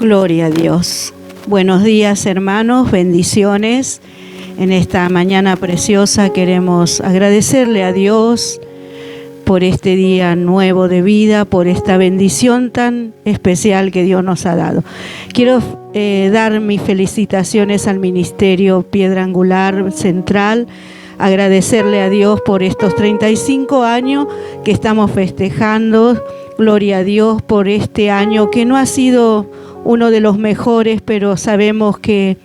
Gloria a Dios. Buenos días, hermanos, bendiciones. En esta mañana preciosa queremos agradecerle a Dios por este día nuevo de vida, por esta bendición tan especial que Dios nos ha dado. Quiero dar mis felicitaciones al Ministerio Piedra Angular Central, agradecerle a Dios por estos 35 años que estamos festejando. Gloria a Dios por este año que no ha sido uno de los mejores, pero sabemos que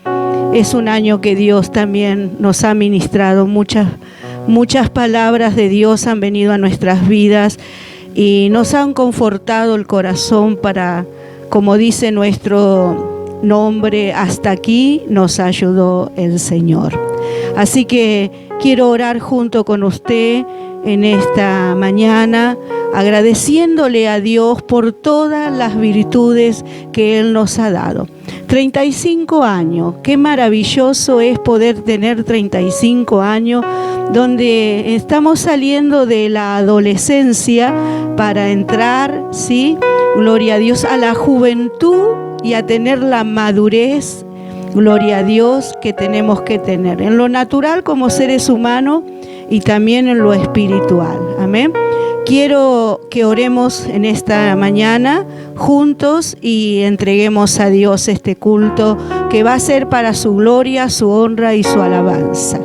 es un año que Dios también nos ha ministrado. Muchas palabras de Dios han venido a nuestras vidas y nos han confortado el corazón para, como dice nuestro nombre, hasta aquí nos ayudó el Señor. Así que quiero orar junto con usted en esta mañana, agradeciéndole a Dios por todas las virtudes que Él nos ha dado. 35 años, qué maravilloso es poder tener 35 años, donde estamos saliendo de la adolescencia para entrar, ¿sí? Gloria a Dios, a la juventud y a tener la madurez, gloria a Dios, que tenemos que tener en lo natural como seres humanos y también en lo espiritual. Amén. Quiero que oremos en esta mañana juntos y entreguemos a Dios este culto que va a ser para su gloria, su honra y su alabanza.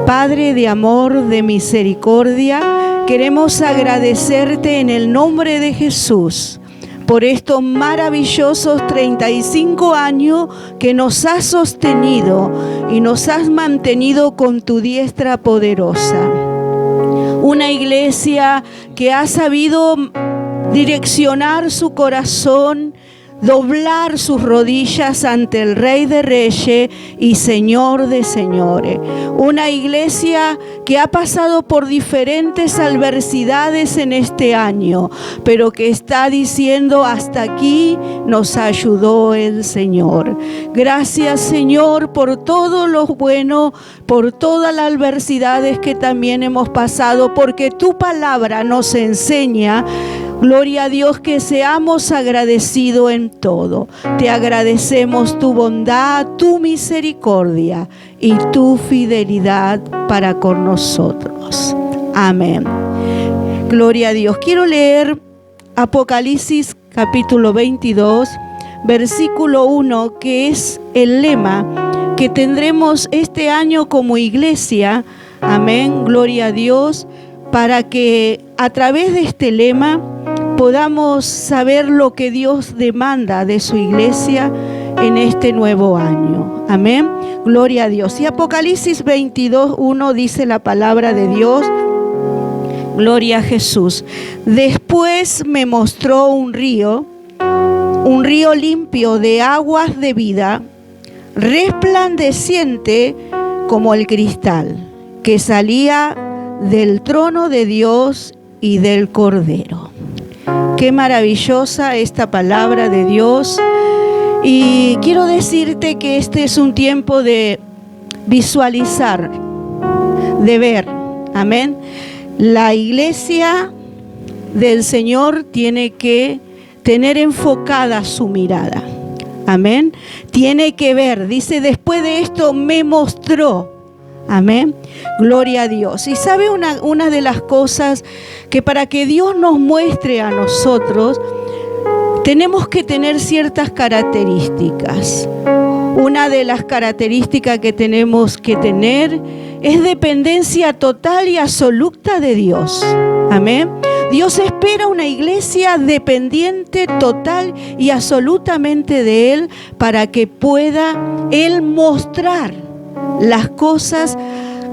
Padre de amor, de misericordia, queremos agradecerte en el nombre de Jesús por estos maravillosos 35 años que nos has sostenido y nos has mantenido con tu diestra poderosa. Una iglesia que ha sabido direccionar su corazón, doblar sus rodillas ante el Rey de Reyes y Señor de Señores. Una iglesia que ha pasado por diferentes adversidades en este año, pero que está diciendo: hasta aquí nos ayudó el Señor. Gracias, Señor, por todo lo bueno, por todas las adversidades que también hemos pasado, porque tu palabra nos enseña, gloria a Dios, que seamos agradecidos en todo. Te agradecemos tu bondad, tu misericordia y tu fidelidad para con nosotros. Amén. Gloria a Dios. Quiero leer Apocalipsis capítulo 22, versículo 1, que es el lema que tendremos este año como iglesia. Amén. Gloria a Dios. Para que a través de este lema podamos saber lo que Dios demanda de su iglesia en este nuevo año. Amén. Gloria a Dios. Y Apocalipsis 22:1 dice la palabra de Dios. Gloria a Jesús. Después me mostró un río limpio de aguas de vida, resplandeciente como el cristal, que salía del trono de Dios y del Cordero. Qué maravillosa esta palabra de Dios. Y quiero decirte que este es un tiempo de visualizar, de ver. Amén. La iglesia del Señor tiene que tener enfocada su mirada. Amén. Tiene que ver. Dice, después de esto me mostró. Amén. Gloria a Dios. Y sabe una de las cosas que para que Dios nos muestre a nosotros, tenemos que tener ciertas características. Una de las características que tenemos que tener es dependencia total y absoluta de Dios. Amén. Dios espera una iglesia dependiente total y absolutamente de Él para que pueda Él mostrar las cosas,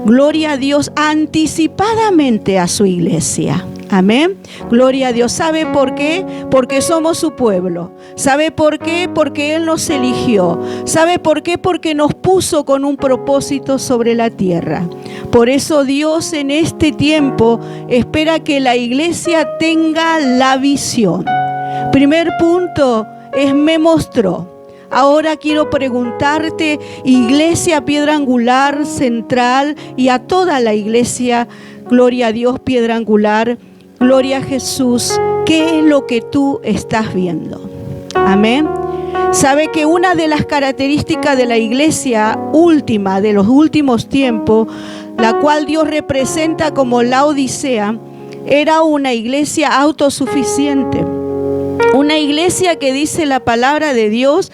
gloria a Dios, anticipadamente a su iglesia. Amén. Gloria a Dios. ¿Sabe por qué? Porque somos su pueblo. ¿Sabe por qué? Porque Él nos eligió. ¿Sabe por qué? Porque nos puso con un propósito sobre la tierra. Por eso Dios en este tiempo espera que la iglesia tenga la visión. Primer punto es me mostró. Ahora quiero preguntarte, Iglesia Piedra Angular Central, y a toda la iglesia, gloria a Dios, Piedra Angular, gloria a Jesús, ¿qué es lo que tú estás viendo? Amén. Sabe que una de las características de la iglesia última, de los últimos tiempos, la cual Dios representa como la Odisea, era una iglesia autosuficiente. Una iglesia que dice la palabra de Dios.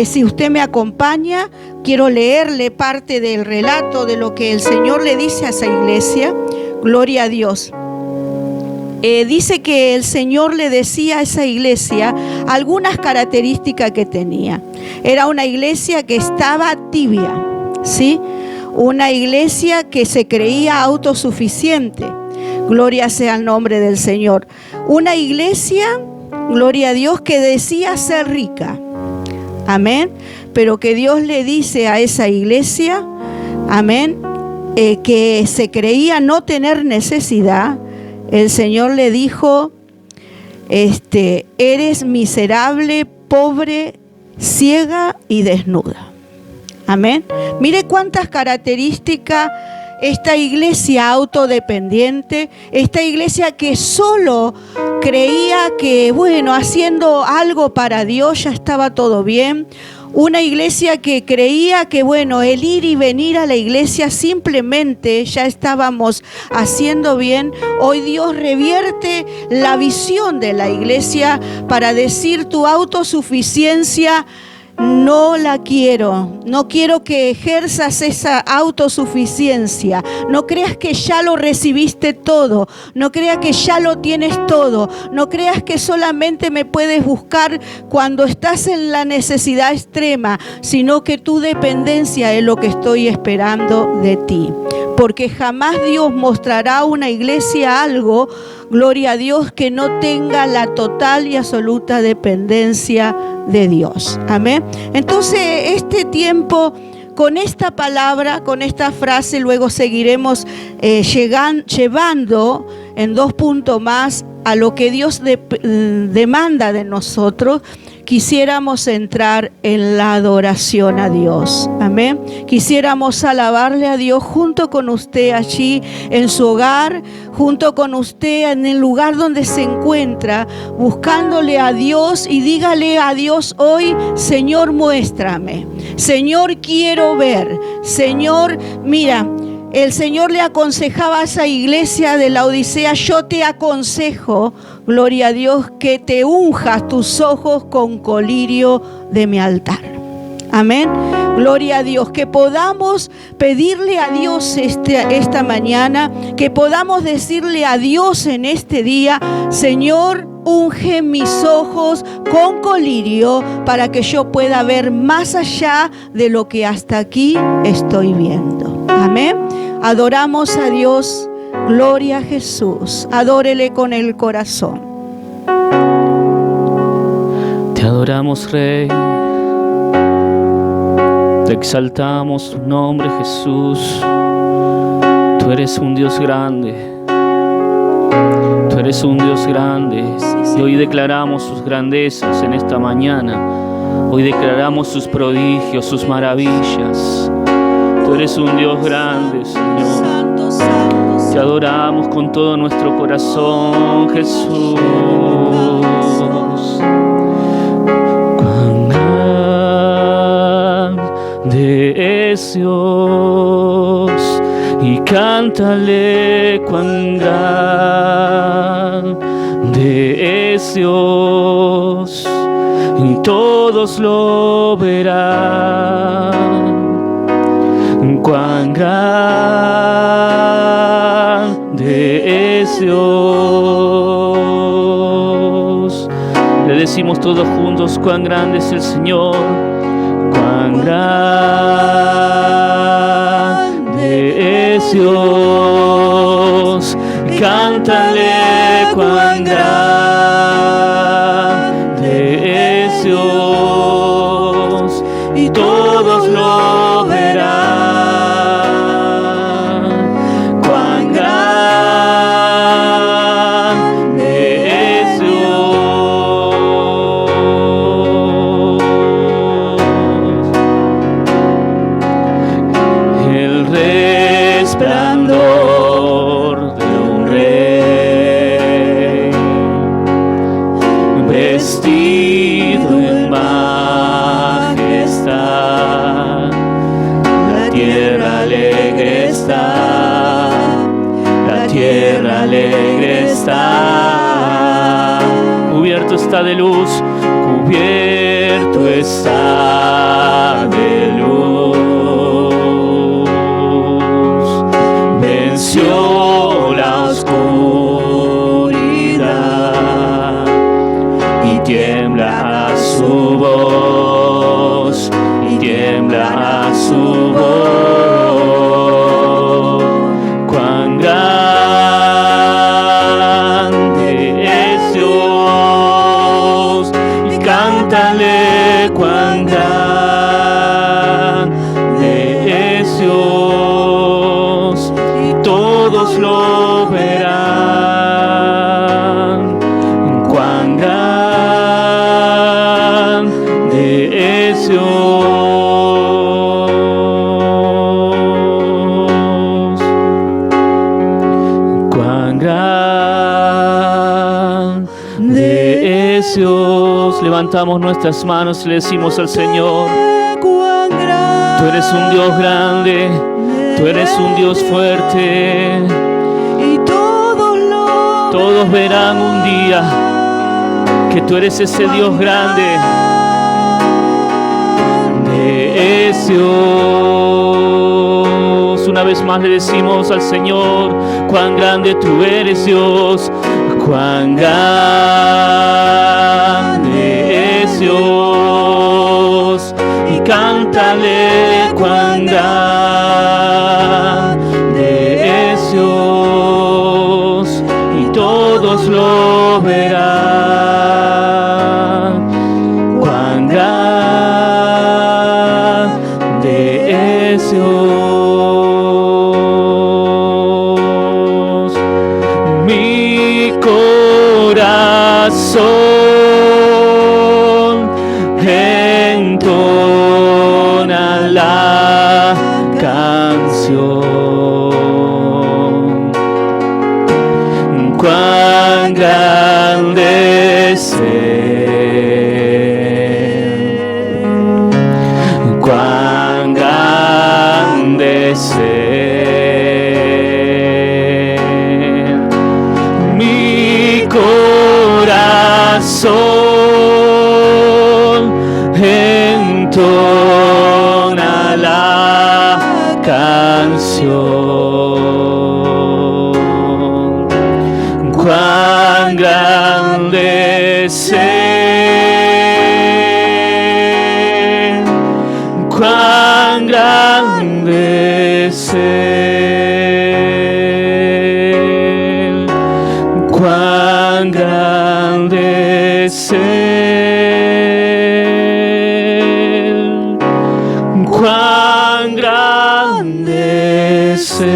Si usted me acompaña, quiero leerle parte del relato de lo que el Señor le dice a esa iglesia. Gloria a Dios. Dice que el Señor le decía a esa iglesia algunas características que tenía. Era una iglesia que estaba tibia, ¿sí? Una iglesia que se creía autosuficiente. Gloria sea el nombre del Señor. Una iglesia, gloria a Dios, que decía ser rica. Amén. Pero que Dios le dice a esa iglesia, amén, que se creía no tener necesidad. El Señor le dijo, eres miserable, pobre, ciega y desnuda. Amén. Mire cuántas características esta iglesia autodependiente, esta iglesia que solo creía que, bueno, haciendo algo para Dios ya estaba todo bien. Una iglesia que creía que, bueno, el ir y venir a la iglesia simplemente ya estábamos haciendo bien. Hoy Dios revierte la visión de la iglesia para decir: tu autosuficiencia no la quiero. No quiero que ejerzas esa autosuficiencia. No creas que ya lo recibiste todo. No creas que ya lo tienes todo. No creas que solamente me puedes buscar cuando estás en la necesidad extrema, sino que tu dependencia es lo que estoy esperando de ti. Porque jamás Dios mostrará a una iglesia algo, gloria a Dios, que no tenga la total y absoluta dependencia de Dios. Amén. Entonces, este tiempo, con esta palabra, con esta frase, luego seguiremos llevando en 2 puntos más a lo que Dios demanda de nosotros. Quisiéramos entrar en la adoración a Dios. Amén. Quisiéramos alabarle a Dios junto con usted allí en su hogar, junto con usted en el lugar donde se encuentra, buscándole a Dios, y dígale a Dios hoy: Señor, muéstrame. Señor, quiero ver. Señor, mira. El Señor le aconsejaba a esa iglesia de la Odisea: yo te aconsejo, gloria a Dios, que te unjas tus ojos con colirio de mi altar. Amén. Gloria a Dios. Que podamos pedirle a Dios esta mañana, que podamos decirle a Dios en este día: Señor, unge mis ojos con colirio para que yo pueda ver más allá de lo que hasta aquí estoy viendo. Amén. Adoramos a Dios. Gloria a Jesús. Adórele con el corazón. Te adoramos, Rey. Te exaltamos tu nombre, Jesús. Tú eres un Dios grande. Tú eres un Dios grande. Y hoy declaramos sus grandezas en esta mañana. Hoy declaramos sus prodigios, sus maravillas. Tú eres un Dios grande, Señor. Te adoramos con todo nuestro corazón, Jesús. Cuán grande es Dios, y cántale cuán grande es Dios, y todos lo verán. Cuán grande es Dios. Le decimos todos juntos: cuán grande es el Señor. Cuán grande es Dios. Cántale cuán grande es Dios, y todos lo verán. está de luz, cubierto está de luz. Venció la oscuridad y tiembla su voz, y tiembla su voz. Cuán grande es Dios, y cántale cuán grande es Dios, y todos lo verán. Cuán grande es Dios. Cuán grande es Dios. Levantamos nuestras manos y le decimos al Señor: tú eres un Dios grande, tú eres un Dios fuerte. Y Todos verán un día que tú eres ese Dios grande. Es Dios. Una vez más le decimos al Señor: cuán grande tú eres, Dios. Cuán grande es Dios. Y cántale cuán grande es Dios, y todos lo verán. Cuán grande es Dios. Mi corazón entona la canción. Cuán grande es Él, cuán grande es Él. Mi corazón entona la canción. Cuán grande es Él, cuán grande es Él, cuán grande es Él, cuán grande es Él.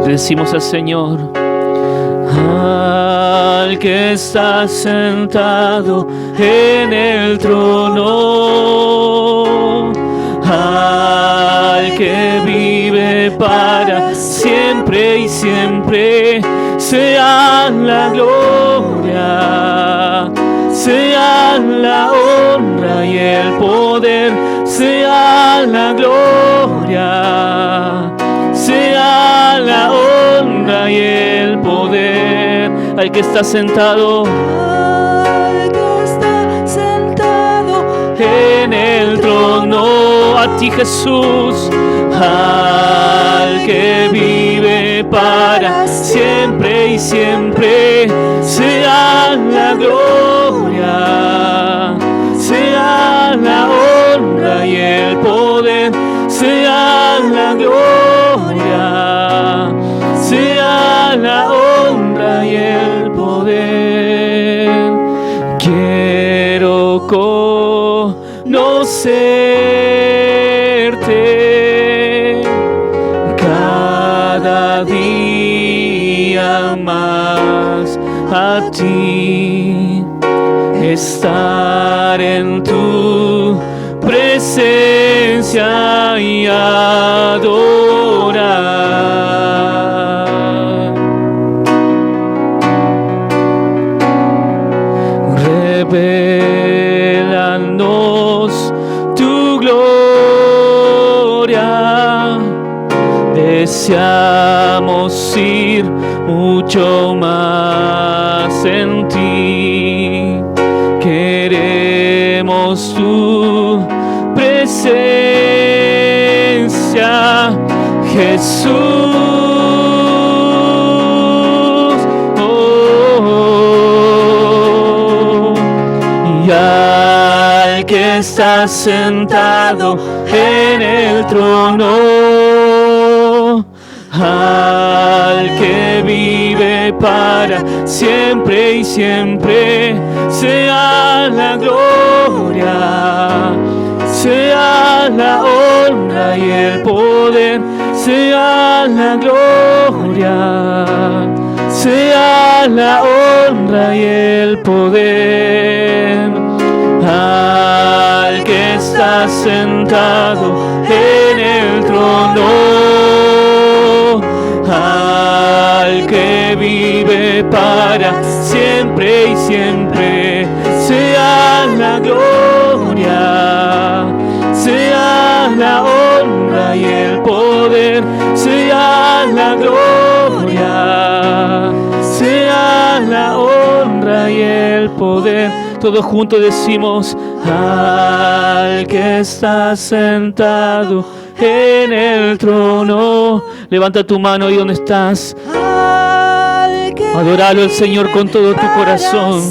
Le decimos al Señor: al que está sentado en el trono, al que vive para siempre y siempre, sea la gloria, sea la honra y el poder, sea la gloria, sea la honra y el poder al que está sentado en el trono, a ti Jesús, al que vive para siempre y siempre, sea la gloria, sea la honra y el poder, sea la gloria, sea la honra y el poder. Quiero conocerte cada día más, a ti, estar en tu presencia y adorar. Revélanos tu gloria, deseamos ir mucho más en ti. Queremos tu presencia, Jesús. Y al que está sentado en el trono, al que vive para siempre y siempre, sea la gloria, sea la honra y el poder, sea la gloria, sea la honra y el poder. Al que está sentado en el trono, al que vive para siempre y siempre, sea la gloria, sea la honra y el poder, sea la gloria, sea la honra y el poder. Todos juntos decimos: al que está sentado en el trono. Levanta tu mano ahí donde estás. Adóralo al Señor con todo tu corazón.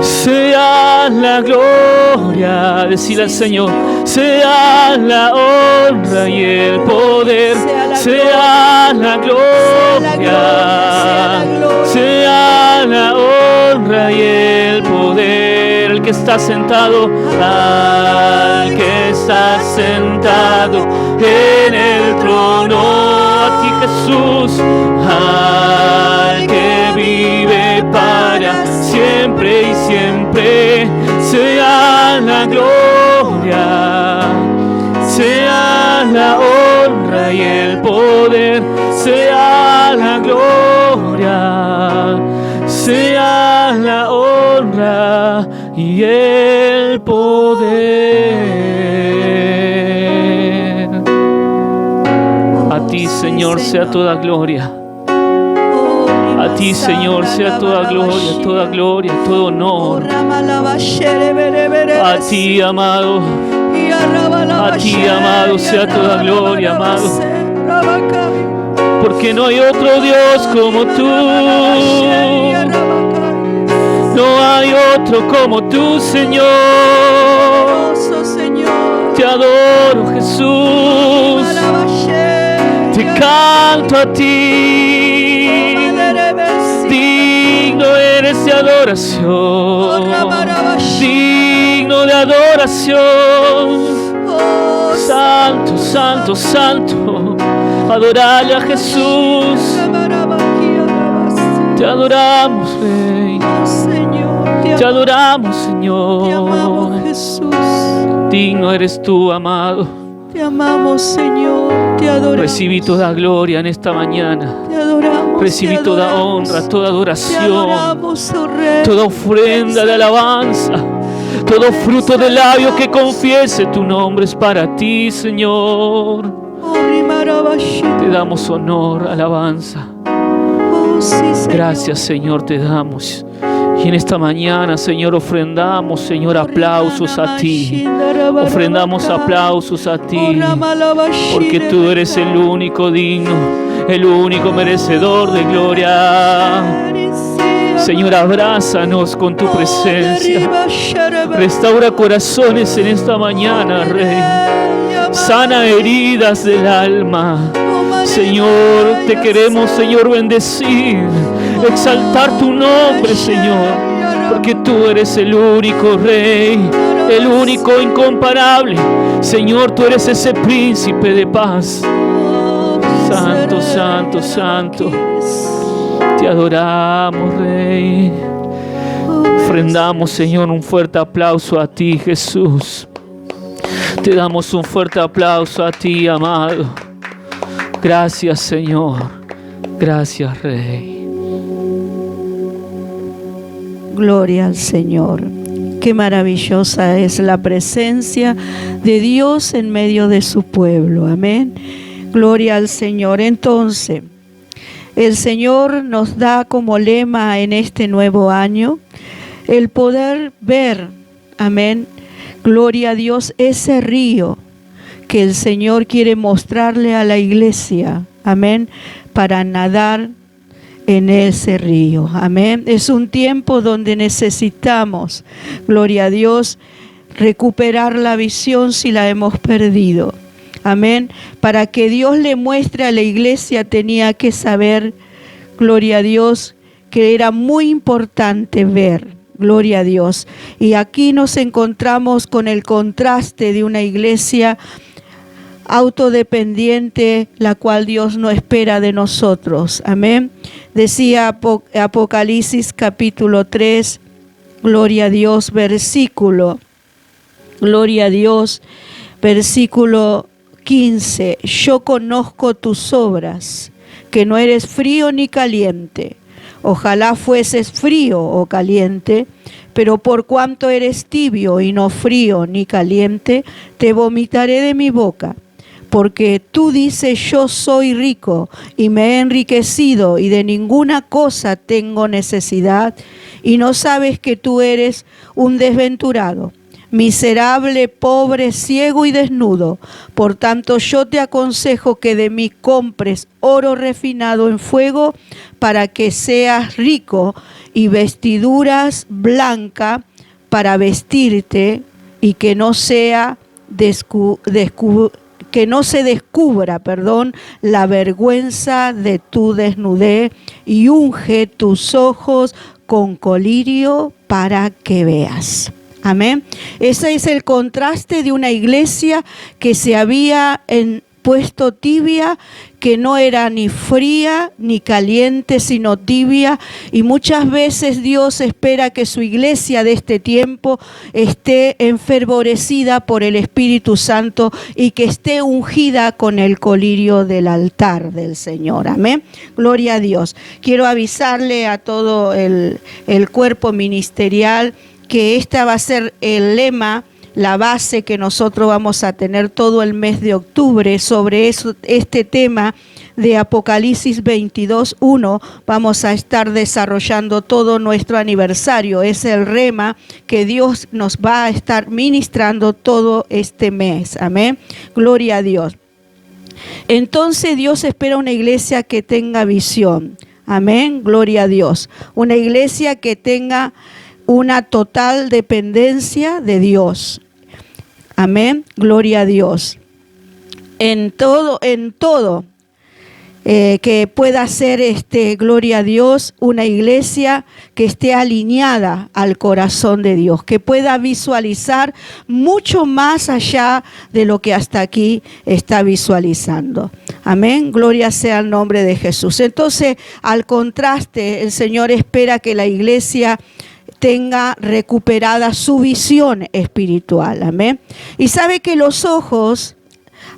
Sea la gloria, decile al Señor, sea la honra y el poder, sea la gloria, sea la honra y el poder. El que está sentado, al que está sentado en el trono, a ti Jesús, al que vive para siempre y siempre, sea la gloria, sea la honra y el poder, sea la gloria, sea la honra y el poder. A ti, Señor, sea toda gloria. A ti, Señor, sea toda gloria, todo honor. A ti, amado. A ti, amado, sea toda gloria, amado. Porque no hay otro Dios como tú. No hay otro como tú, Señor. Te adoro, Jesús. Te canto a ti. Digno eres de adoración. Digno de adoración. Santo, santo, santo. Adorale a Jesús. Te adoramos, Rey. Te adoramos, Señor. Te amamos, Jesús. Digno eres tú, amado. Te amamos, Señor. Te adoramos. Recibí toda gloria en esta mañana. Te adoramos. Recibí toda honra, toda adoración, te adoramos, oh Rey. toda ofrenda de alabanza, todo fruto de labio que confiese tu nombre es para ti, Señor. Te damos honor, alabanza. Gracias, Señor, te damos. Y en esta mañana, Señor, ofrendamos, Señor, aplausos a ti. Ofrendamos aplausos a ti. Porque tú eres el único digno, el único merecedor de gloria. Señor, abrázanos con tu presencia. Restaura corazones en esta mañana, Rey. Sana heridas del alma. Señor, te queremos, Señor, bendecir, exaltar tu nombre, Señor, porque tú eres el único Rey, el único incomparable. Señor, tú eres ese príncipe de paz. Santo, santo, santo. Te adoramos, Rey. Ofrendamos, Señor, un fuerte aplauso a ti, Jesús. Te damos un fuerte aplauso a ti, amado. Gracias, Señor. Gracias, Rey. Gloria al Señor. Qué maravillosa es la presencia de Dios en medio de su pueblo. Amén. Gloria al Señor. Entonces, el Señor nos da como lema en este nuevo año el poder ver, amén, gloria a Dios, ese río que el Señor quiere mostrarle a la iglesia, amén, para nadar en ese río, amén. Es un tiempo donde necesitamos, gloria a Dios, recuperar la visión si la hemos perdido, amén. Para que Dios le muestre a la iglesia tenía que saber, gloria a Dios, que era muy importante ver, gloria a Dios. Y aquí nos encontramos con el contraste de una iglesia autodependiente, la cual Dios no espera de nosotros, amén. Decía Apocalipsis capítulo 3, gloria a Dios, gloria a Dios, versículo 15, yo conozco tus obras, que no eres frío ni caliente. Ojalá fueses frío o caliente, pero por cuanto eres tibio y no frío ni caliente, te vomitaré de mi boca. Porque tú dices, yo soy rico y me he enriquecido y de ninguna cosa tengo necesidad, y no sabes que tú eres un desventurado, miserable, pobre, ciego y desnudo. Por tanto, yo te aconsejo que de mí compres oro refinado en fuego para que seas rico, y vestiduras blancas para vestirte, y que no se descubra, la vergüenza de tu desnudez, y unge tus ojos con colirio para que veas. Amén. Ese es el contraste de una iglesia que se había puesto tibia, que no era ni fría ni caliente, sino tibia. Y muchas veces Dios espera que su iglesia de este tiempo esté enfervorecida por el Espíritu Santo y que esté ungida con el colirio del altar del Señor. Amén. Gloria a Dios. Quiero avisarle a todo el cuerpo ministerial que esta va a ser el lema, la base que nosotros vamos a tener todo el mes de octubre sobre este tema de Apocalipsis 22:1. Vamos a estar desarrollando todo nuestro aniversario. Es el rema que Dios nos va a estar ministrando todo este mes. Amén. Gloria a Dios. Entonces Dios espera una iglesia que tenga visión. Amén. Gloria a Dios. Una iglesia que tenga una total dependencia de Dios. Amén. Gloria a Dios. En todo, que pueda ser, gloria a Dios, una iglesia que esté alineada al corazón de Dios, que pueda visualizar mucho más allá de lo que hasta aquí está visualizando. Amén. Gloria sea el nombre de Jesús. Entonces, al contraste, el Señor espera que la iglesia tenga recuperada su visión espiritual. Amén. Y sabe que los ojos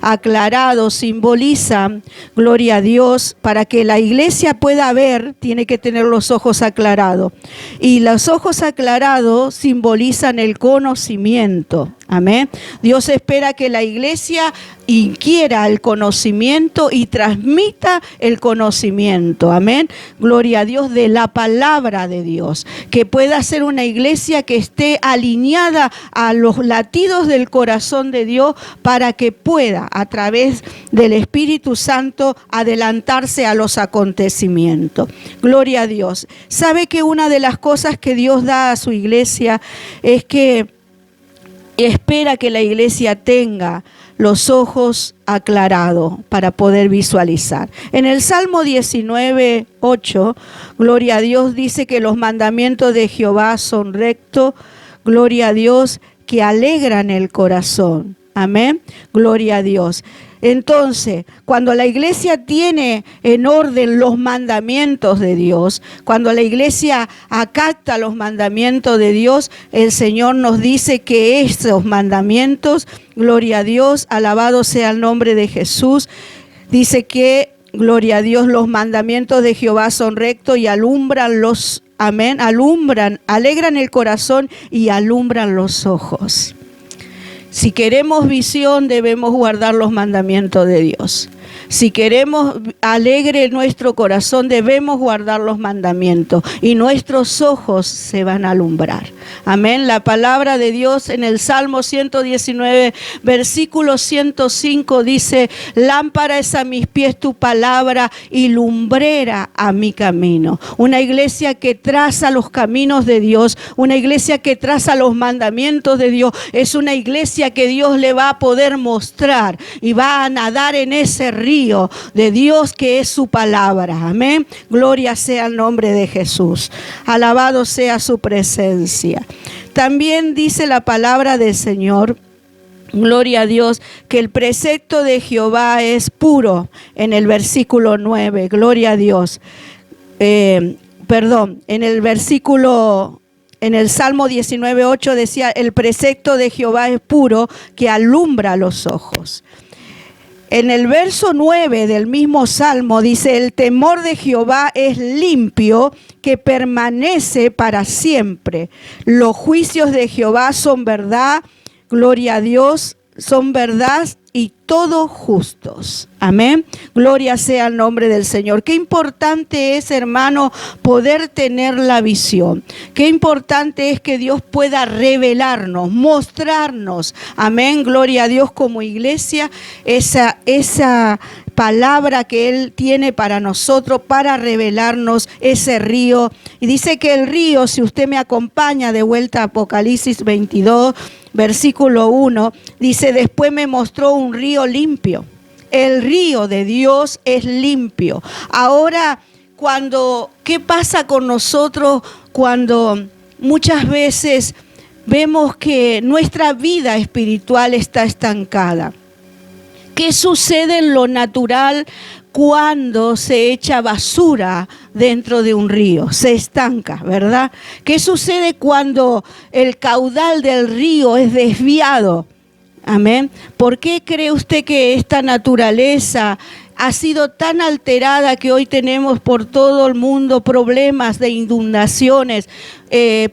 aclarados simbolizan, gloria a Dios, para que la iglesia pueda ver, tiene que tener los ojos aclarados. Y los ojos aclarados simbolizan el conocimiento. Amén. Dios espera que la iglesia inquiera el conocimiento y transmita el conocimiento. Amén. Gloria a Dios, de la palabra de Dios. Que pueda ser una iglesia que esté alineada a los latidos del corazón de Dios, para que pueda, a través del Espíritu Santo, adelantarse a los acontecimientos. Gloria a Dios. ¿Sabe que una de las cosas que Dios da a su iglesia es que espera que la iglesia tenga los ojos aclarados para poder visualizar? En el Salmo 19:8, gloria a Dios, dice que los mandamientos de Jehová son rectos, gloria a Dios, que alegran el corazón. Amén. Gloria a Dios. Entonces, cuando la iglesia tiene en orden los mandamientos de Dios, cuando la iglesia acata los mandamientos de Dios, el Señor nos dice que esos mandamientos, gloria a Dios, alabado sea el nombre de Jesús, dice que, gloria a Dios, los mandamientos de Jehová son rectos y alumbran amén, alegran el corazón y alumbran los ojos. Si queremos visión, debemos guardar los mandamientos de Dios. Si queremos alegre nuestro corazón, debemos guardar los mandamientos y nuestros ojos se van a alumbrar. Amén. La palabra de Dios en el Salmo 119, versículo 105 dice: lámpara es a mis pies tu palabra y lumbrera a mi camino. Una iglesia que traza los caminos de Dios, una iglesia que traza los mandamientos de Dios, es una iglesia que Dios le va a poder mostrar y va a nadar en ese río de Dios que es su palabra. Amén. Gloria sea el nombre de Jesús. Alabado sea su presencia. También dice la palabra del Señor, gloria a Dios, que el precepto de Jehová es puro, en el versículo 9. Gloria a Dios. En el Salmo 19:8 decía: el precepto de Jehová es puro, que alumbra los ojos. En el verso 9 del mismo Salmo dice: el temor de Jehová es limpio, que permanece para siempre. Los juicios de Jehová son verdad, gloria a Dios, son verdad y todos justos. Amén. Gloria sea el nombre del Señor. Qué importante es, hermano, poder tener la visión. Qué importante es que Dios pueda revelarnos, mostrarnos. Amén. Gloria a Dios, como iglesia, esa palabra que Él tiene para nosotros, para revelarnos ese río. Y dice que el río, si usted me acompaña de vuelta a Apocalipsis 22, versículo 1, dice: después me mostró un río limpio. El río de Dios es limpio. Ahora, ¿qué pasa con nosotros cuando muchas veces vemos que nuestra vida espiritual está estancada? ¿Qué sucede en lo natural cuando se echa basura dentro de un río? Se estanca, ¿verdad? ¿Qué sucede cuando el caudal del río es desviado? Amén. ¿Por qué cree usted que esta naturaleza ha sido tan alterada que hoy tenemos por todo el mundo problemas de inundaciones?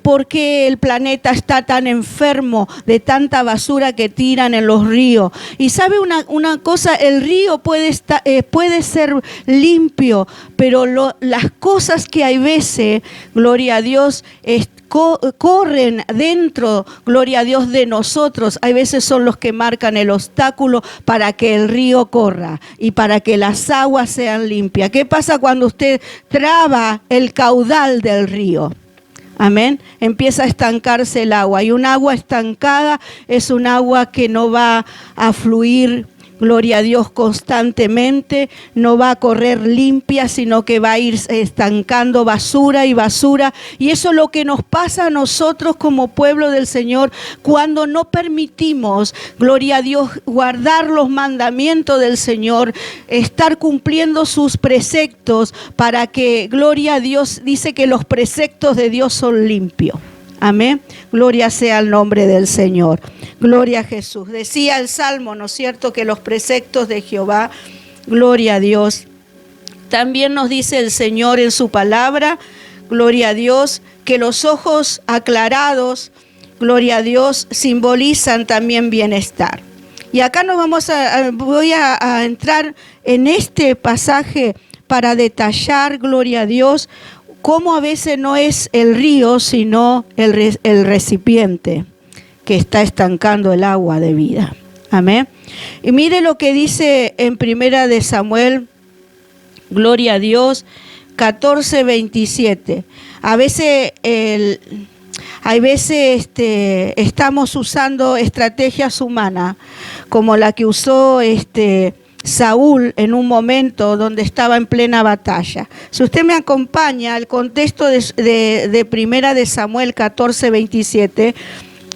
¿Por qué el planeta está tan enfermo de tanta basura que tiran en los ríos? Y sabe una cosa, el río puede ser limpio, pero las cosas que hay veces, gloria a Dios, corren dentro, gloria a Dios, de nosotros. Hay veces son los que marcan el obstáculo para que el río corra y para que las aguas sean limpias. ¿Qué pasa cuando usted traba el caudal del río? Amén. Empieza a estancarse el agua, y un agua estancada es un agua que no va a fluir, gloria a Dios, constantemente, no va a correr limpia, sino que va a ir estancando basura y basura. Y eso es lo que nos pasa a nosotros como pueblo del Señor cuando no permitimos, gloria a Dios, guardar los mandamientos del Señor, estar cumpliendo sus preceptos, para que, gloria a Dios, dice que los preceptos de Dios son limpios. Amén. Gloria sea al nombre del Señor. Gloria a Jesús. Decía el Salmo, ¿no es cierto?, que los preceptos de Jehová, gloria a Dios. También nos dice el Señor en su palabra, gloria a Dios, que los ojos aclarados, gloria a Dios, simbolizan también bienestar. Y acá voy a entrar en este pasaje para detallar, gloria a Dios, cómo a veces no es el río, sino el recipiente que está estancando el agua de vida. Amén. Y mire lo que dice en Primera de Samuel, gloria a Dios, 14:27. A veces estamos usando estrategias humanas, como la que usó Saúl en un momento donde estaba en plena batalla. Si usted me acompaña al contexto de Primera de Samuel 14:27,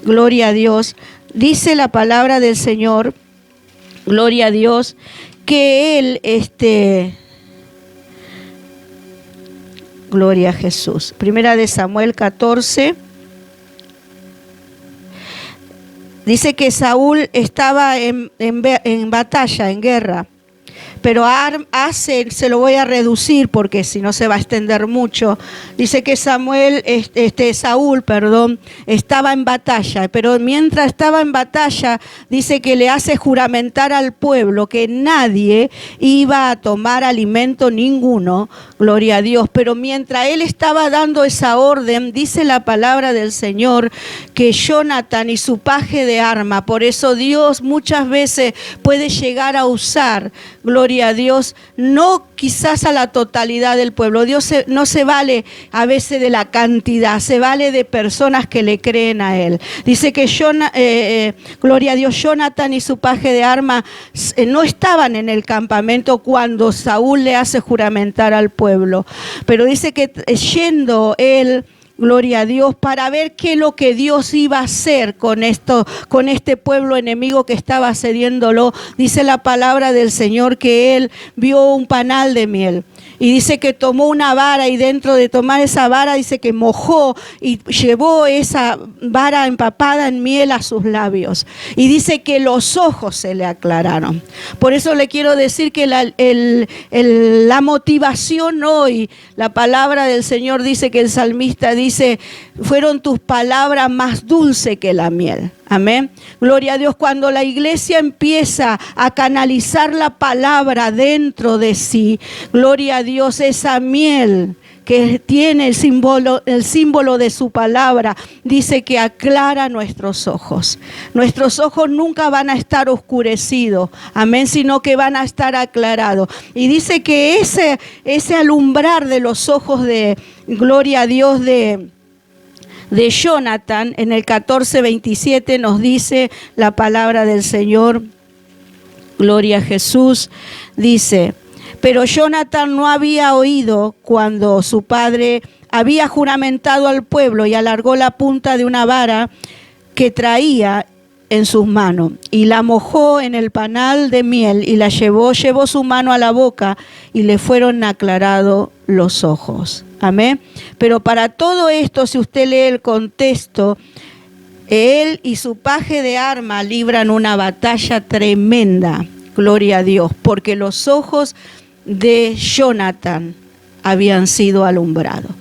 gloria a Dios, dice la palabra del Señor, gloria a Dios, que Él, gloria a Jesús. Primera de Samuel 14. Dice que Saúl estaba en batalla, en guerra, pero se lo voy a reducir porque si no se va a extender mucho. Dice que Saúl, estaba en batalla, pero mientras estaba en batalla, dice que le hace juramentar al pueblo que nadie iba a tomar alimento ninguno, gloria a Dios. Pero mientras él estaba dando esa orden, dice la palabra del Señor que Jonatán y su paje de arma, por eso Dios muchas veces puede llegar a usar, gloria a Dios, no quizás a la totalidad del pueblo. Dios no se vale a veces de la cantidad, se vale de personas que le creen a Él. Dice que gloria a Dios, Jonatán y su paje de arma no estaban en el campamento cuando Saúl le hace juramentar al pueblo, pero dice que yendo él, gloria a Dios, para ver qué es lo que Dios iba a hacer con este pueblo enemigo que estaba asediándolo. Dice la palabra del Señor que él vio un panal de miel. Y dice que tomó una vara y dentro de tomar esa vara dice que mojó y llevó esa vara empapada en miel a sus labios. Y dice que los ojos se le aclararon. Por eso le quiero decir que la motivación hoy, la palabra del Señor dice que el salmista dice, fueron tus palabras más dulces que la miel. Amén. Gloria a Dios. Cuando la iglesia empieza a canalizar la palabra dentro de sí, gloria a Dios, esa miel que tiene el símbolo de su palabra, dice que aclara nuestros ojos. Nuestros ojos nunca van a estar oscurecidos, amén, sino que van a estar aclarados. Y dice que ese alumbrar de los ojos de, gloria a Dios, de Jonatán, en el 14:27 nos dice la palabra del Señor, gloria a Jesús, dice, pero Jonatán no había oído cuando su padre había juramentado al pueblo y alargó la punta de una vara que traía en sus manos y la mojó en el panal de miel y la llevó su mano a la boca y le fueron aclarados los ojos. Amén. Pero para todo esto, si usted lee el contexto, él y su paje de arma libran una batalla tremenda, gloria a Dios, porque los ojos de Jonatán habían sido alumbrados.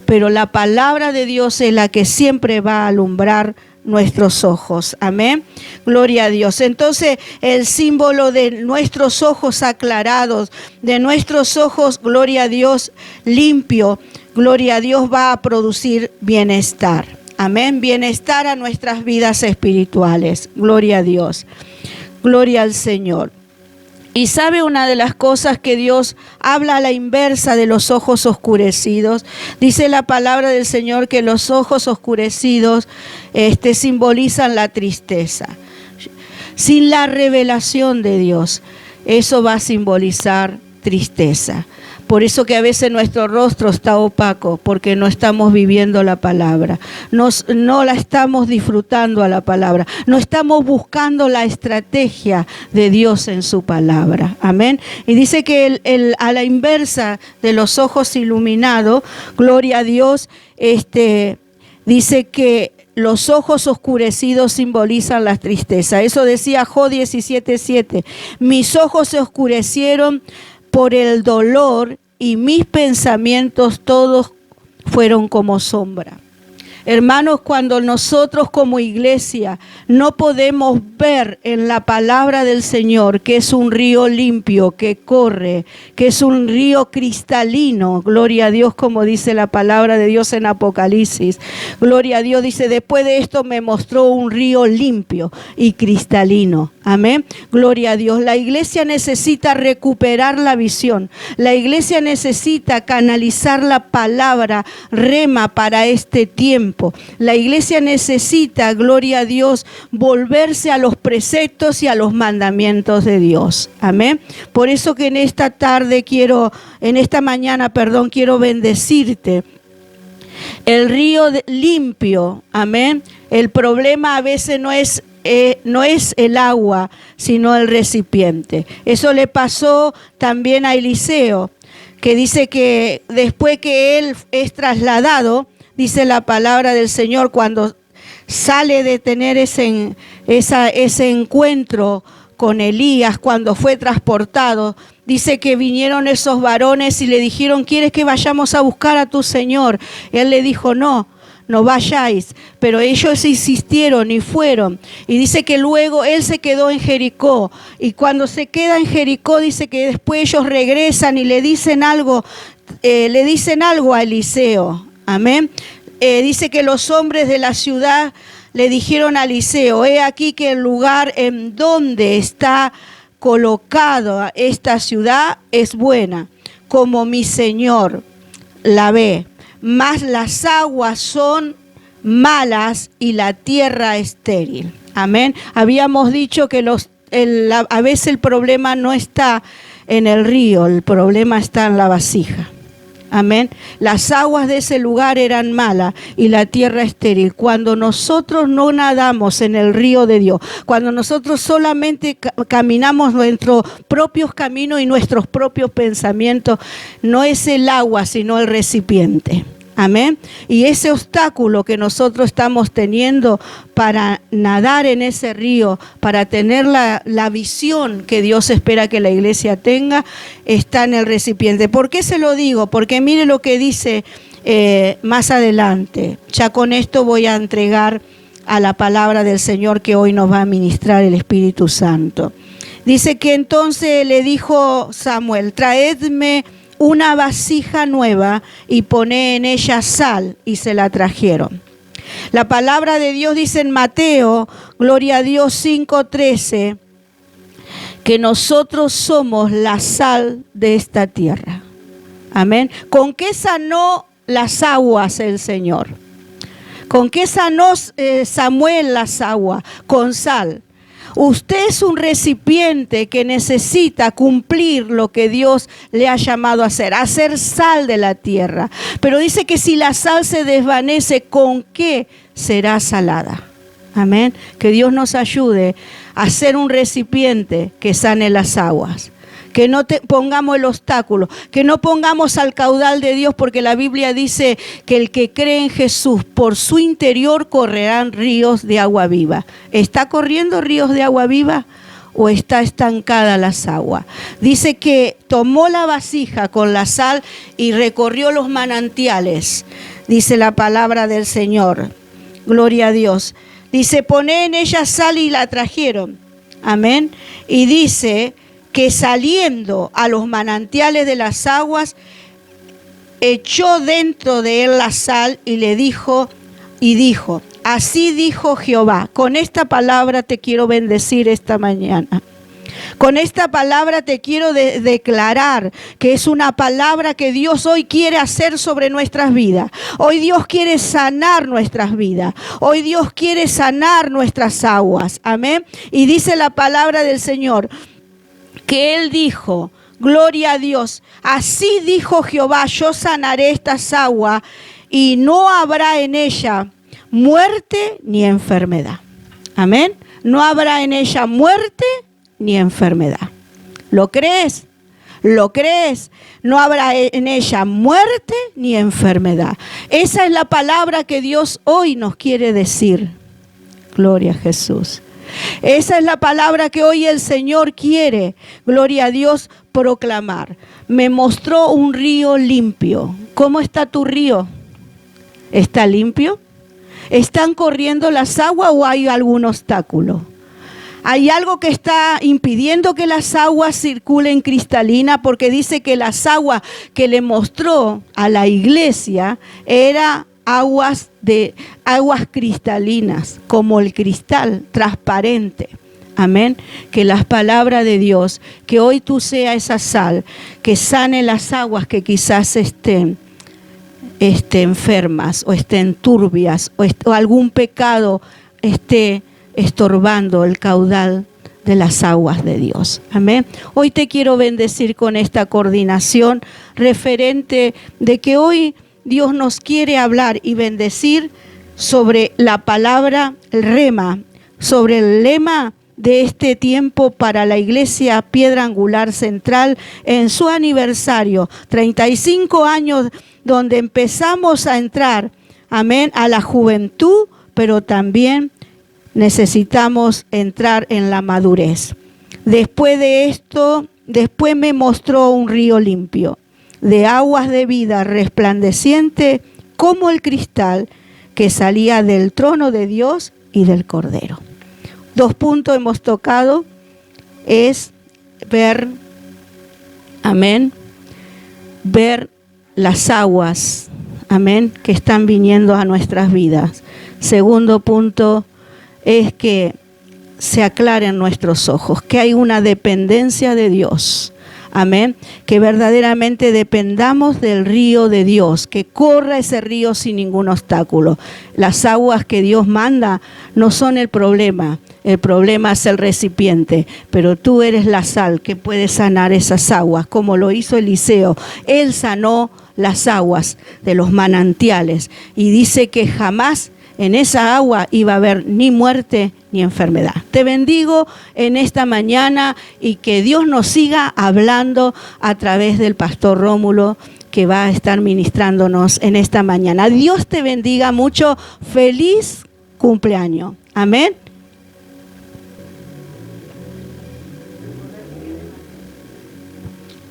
Pero la palabra de Dios es la que siempre va a alumbrar nuestros ojos, amén, gloria a Dios. Entonces el símbolo de nuestros ojos aclarados, de nuestros ojos, gloria a Dios, limpio, gloria a Dios, va a producir bienestar, amén, bienestar a nuestras vidas espirituales, gloria a Dios, gloria al Señor. Y sabe una de las cosas que Dios habla a la inversa de los ojos oscurecidos. Dice la palabra del Señor que los ojos oscurecidos simbolizan la tristeza. Sin la revelación de Dios, eso va a simbolizar tristeza. Por eso que a veces nuestro rostro está opaco, porque no estamos viviendo la palabra, no la estamos disfrutando a la palabra, no estamos buscando la estrategia de Dios en su palabra, amén. Y dice que a la inversa de los ojos iluminados, gloria a Dios, dice que los ojos oscurecidos simbolizan la tristeza. Eso decía Job 17:7, mis ojos se oscurecieron por el dolor y mis pensamientos todos fueron como sombra. Hermanos, cuando nosotros como iglesia no podemos ver en la palabra del Señor que es un río limpio que corre, que es un río cristalino, gloria a Dios, como dice la palabra de Dios en Apocalipsis, gloria a Dios, dice, después de esto me mostró un río limpio y cristalino, amén, gloria a Dios. La iglesia necesita recuperar la visión, la iglesia necesita canalizar la palabra rema para este tiempo. La iglesia necesita, gloria a Dios, volverse a los preceptos y a los mandamientos de Dios. Amén. Por eso que en esta mañana, quiero bendecirte. El río limpio, amén. El problema a veces no es el agua, sino el recipiente. Eso le pasó también a Eliseo, que dice que después que él es trasladado, dice la palabra del Señor, cuando sale de tener ese encuentro con Elías, cuando fue transportado, dice que vinieron esos varones y le dijeron, ¿quieres que vayamos a buscar a tu Señor? Y él le dijo, no vayáis. Pero ellos insistieron y fueron. Y dice que luego él se quedó en Jericó. Y cuando se queda en Jericó, dice que después ellos regresan y le dicen algo a Eliseo. Amén. Dice que los hombres de la ciudad le dijeron a Eliseo, he aquí que el lugar en donde está colocado esta ciudad es buena, como mi Señor la ve, mas las aguas son malas y la tierra estéril. Amén. Habíamos dicho que a veces el problema no está en el río, el problema está en la vasija. Amén. Las aguas de ese lugar eran malas y la tierra estéril. Cuando nosotros no nadamos en el río de Dios, cuando nosotros solamente caminamos nuestros propios caminos y nuestros propios pensamientos, no es el agua, sino el recipiente. Amén. Y ese obstáculo que nosotros estamos teniendo para nadar en ese río, para tener la visión que Dios espera que la iglesia tenga, está en el recipiente. ¿Por qué se lo digo? Porque mire lo que dice más adelante. Ya con esto voy a entregar a la palabra del Señor que hoy nos va a ministrar el Espíritu Santo. Dice que entonces le dijo Samuel, traedme una vasija nueva y poné en ella sal, y se la trajeron. La palabra de Dios dice en Mateo, gloria a Dios, 5:13, que nosotros somos la sal de esta tierra. Amén. ¿Con qué sanó las aguas el Señor? ¿Con qué sanó Samuel las aguas? Con sal. Usted es un recipiente que necesita cumplir lo que Dios le ha llamado a hacer sal de la tierra. Pero dice que si la sal se desvanece, ¿con qué será salada? Amén. Que Dios nos ayude a ser un recipiente que sane las aguas. Que no pongamos el obstáculo, que no pongamos al caudal de Dios, porque la Biblia dice que el que cree en Jesús, por su interior correrán ríos de agua viva. ¿Está corriendo ríos de agua viva o está estancada las aguas? Dice que tomó la vasija con la sal y recorrió los manantiales, dice la palabra del Señor. Gloria a Dios. Dice, poné en ella sal y la trajeron. Amén. Y dice que saliendo a los manantiales de las aguas, echó dentro de él la sal y dijo, así dijo Jehová. Con esta palabra te quiero bendecir esta mañana. Con esta palabra te quiero declarar que es una palabra que Dios hoy quiere hacer sobre nuestras vidas. Hoy Dios quiere sanar nuestras vidas. Hoy Dios quiere sanar nuestras aguas. Amén. Y dice la palabra del Señor que Él dijo, gloria a Dios, así dijo Jehová, yo sanaré estas aguas y no habrá en ella muerte ni enfermedad. Amén. No habrá en ella muerte ni enfermedad. ¿Lo crees? ¿Lo crees? No habrá en ella muerte ni enfermedad. Esa es la palabra que Dios hoy nos quiere decir. Gloria a Jesús. Esa es la palabra que hoy el Señor quiere, gloria a Dios, proclamar. Me mostró un río limpio. ¿Cómo está tu río? ¿Está limpio? ¿Están corriendo las aguas o hay algún obstáculo? ¿Hay algo que está impidiendo que las aguas circulen cristalinas? Porque dice que las aguas que le mostró a la iglesia era aguas cristalinas, como el cristal transparente. Amén. Que las palabras de Dios, que hoy tú seas esa sal que sane las aguas que quizás estén enfermas o estén turbias o algún pecado esté estorbando el caudal de las aguas de Dios. Amén. Hoy te quiero bendecir con esta coordinación referente de que hoy Dios nos quiere hablar y bendecir sobre la palabra, el rema, sobre el lema de este tiempo para la Iglesia Piedra Angular Central en su aniversario, 35 años donde empezamos a entrar, amén, a la juventud, pero también necesitamos entrar en la madurez. Después de esto, Después me mostró un río limpio, de aguas de vida resplandeciente como el cristal, que salía del trono de Dios y del Cordero. 2 puntos hemos tocado, es ver, amén, ver las aguas, amén, que están viniendo a nuestras vidas. Segundo punto es que se aclaren nuestros ojos, que hay una dependencia de Dios. Amén. Que verdaderamente dependamos del río de Dios, que corra ese río sin ningún obstáculo. Las aguas que Dios manda no son el problema es el recipiente, pero tú eres la sal que puede sanar esas aguas, como lo hizo Eliseo. Él sanó las aguas de los manantiales y dice que jamás en esa agua iba a haber ni muerte ni enfermedad. Te bendigo en esta mañana y que Dios nos siga hablando a través del pastor Rómulo, que va a estar ministrándonos en esta mañana. Dios te bendiga mucho. Feliz cumpleaños. Amén.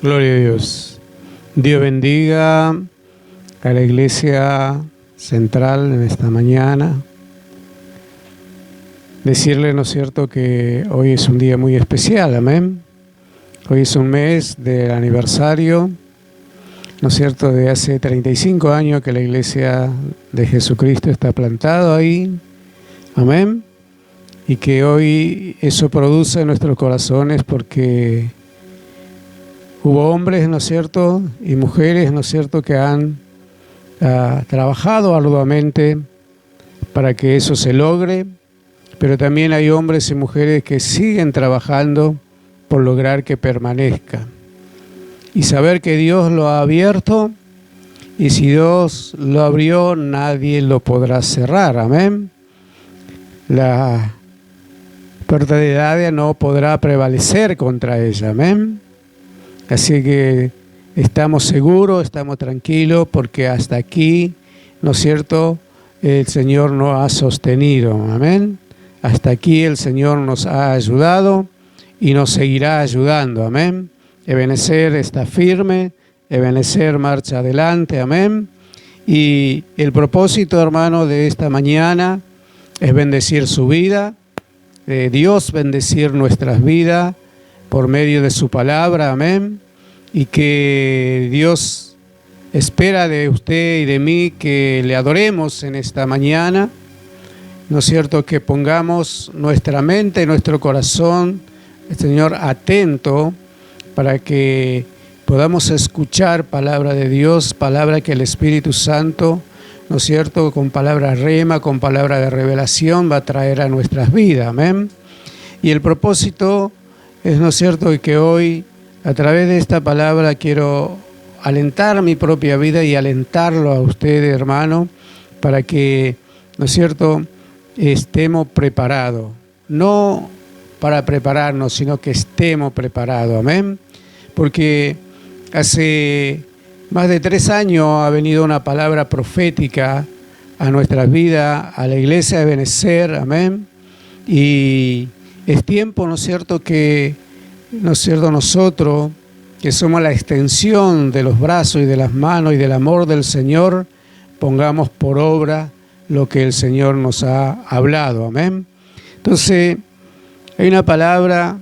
Gloria a Dios. Dios bendiga a la iglesia central en esta mañana. Decirle, ¿no es cierto?, que hoy es un día muy especial, amén. Hoy es un mes del aniversario, ¿no es cierto?, de hace 35 años que la iglesia de Jesucristo está plantada ahí, amén. Y que hoy eso produce en nuestros corazones porque hubo hombres, ¿no es cierto?, y mujeres, ¿no es cierto?, que han trabajado arduamente para que eso se logre, pero también hay hombres y mujeres que siguen trabajando por lograr que permanezca. Y saber que Dios lo ha abierto, y si Dios lo abrió, nadie lo podrá cerrar, amén. La puerta de Dadia no podrá prevalecer contra ella, amén. Así que estamos seguros, estamos tranquilos, porque hasta aquí, ¿no es cierto?, el Señor nos ha sostenido, amén. Hasta aquí el Señor nos ha ayudado y nos seguirá ayudando, amén. Ebenecer está firme, Ebenecer marcha adelante, amén. Y el propósito, hermano, de esta mañana es bendecir su vida, Dios bendecir nuestras vidas por medio de su palabra, amén. Y que Dios espera de usted y de mí que le adoremos en esta mañana, ¿no es cierto?, que pongamos nuestra mente y nuestro corazón, Señor, atento para que podamos escuchar palabra de Dios, palabra que el Espíritu Santo, ¿no es cierto?, con palabra rema, con palabra de revelación va a traer a nuestras vidas, amén. Y el propósito es, ¿no es cierto?, que hoy a través de esta palabra quiero alentar mi propia vida y alentarlo a usted, hermano, para que, ¿no es cierto?, estemos preparados. No para prepararnos, sino que estemos preparados, amén. Porque hace más de 3 años ha venido una palabra profética a nuestras vidas, a la iglesia de Ebenecer, amén. Y es tiempo, ¿no es cierto?, que ¿no es cierto?, nosotros, que somos la extensión de los brazos y de las manos y del amor del Señor, pongamos por obra lo que el Señor nos ha hablado, amén. Entonces, hay una palabra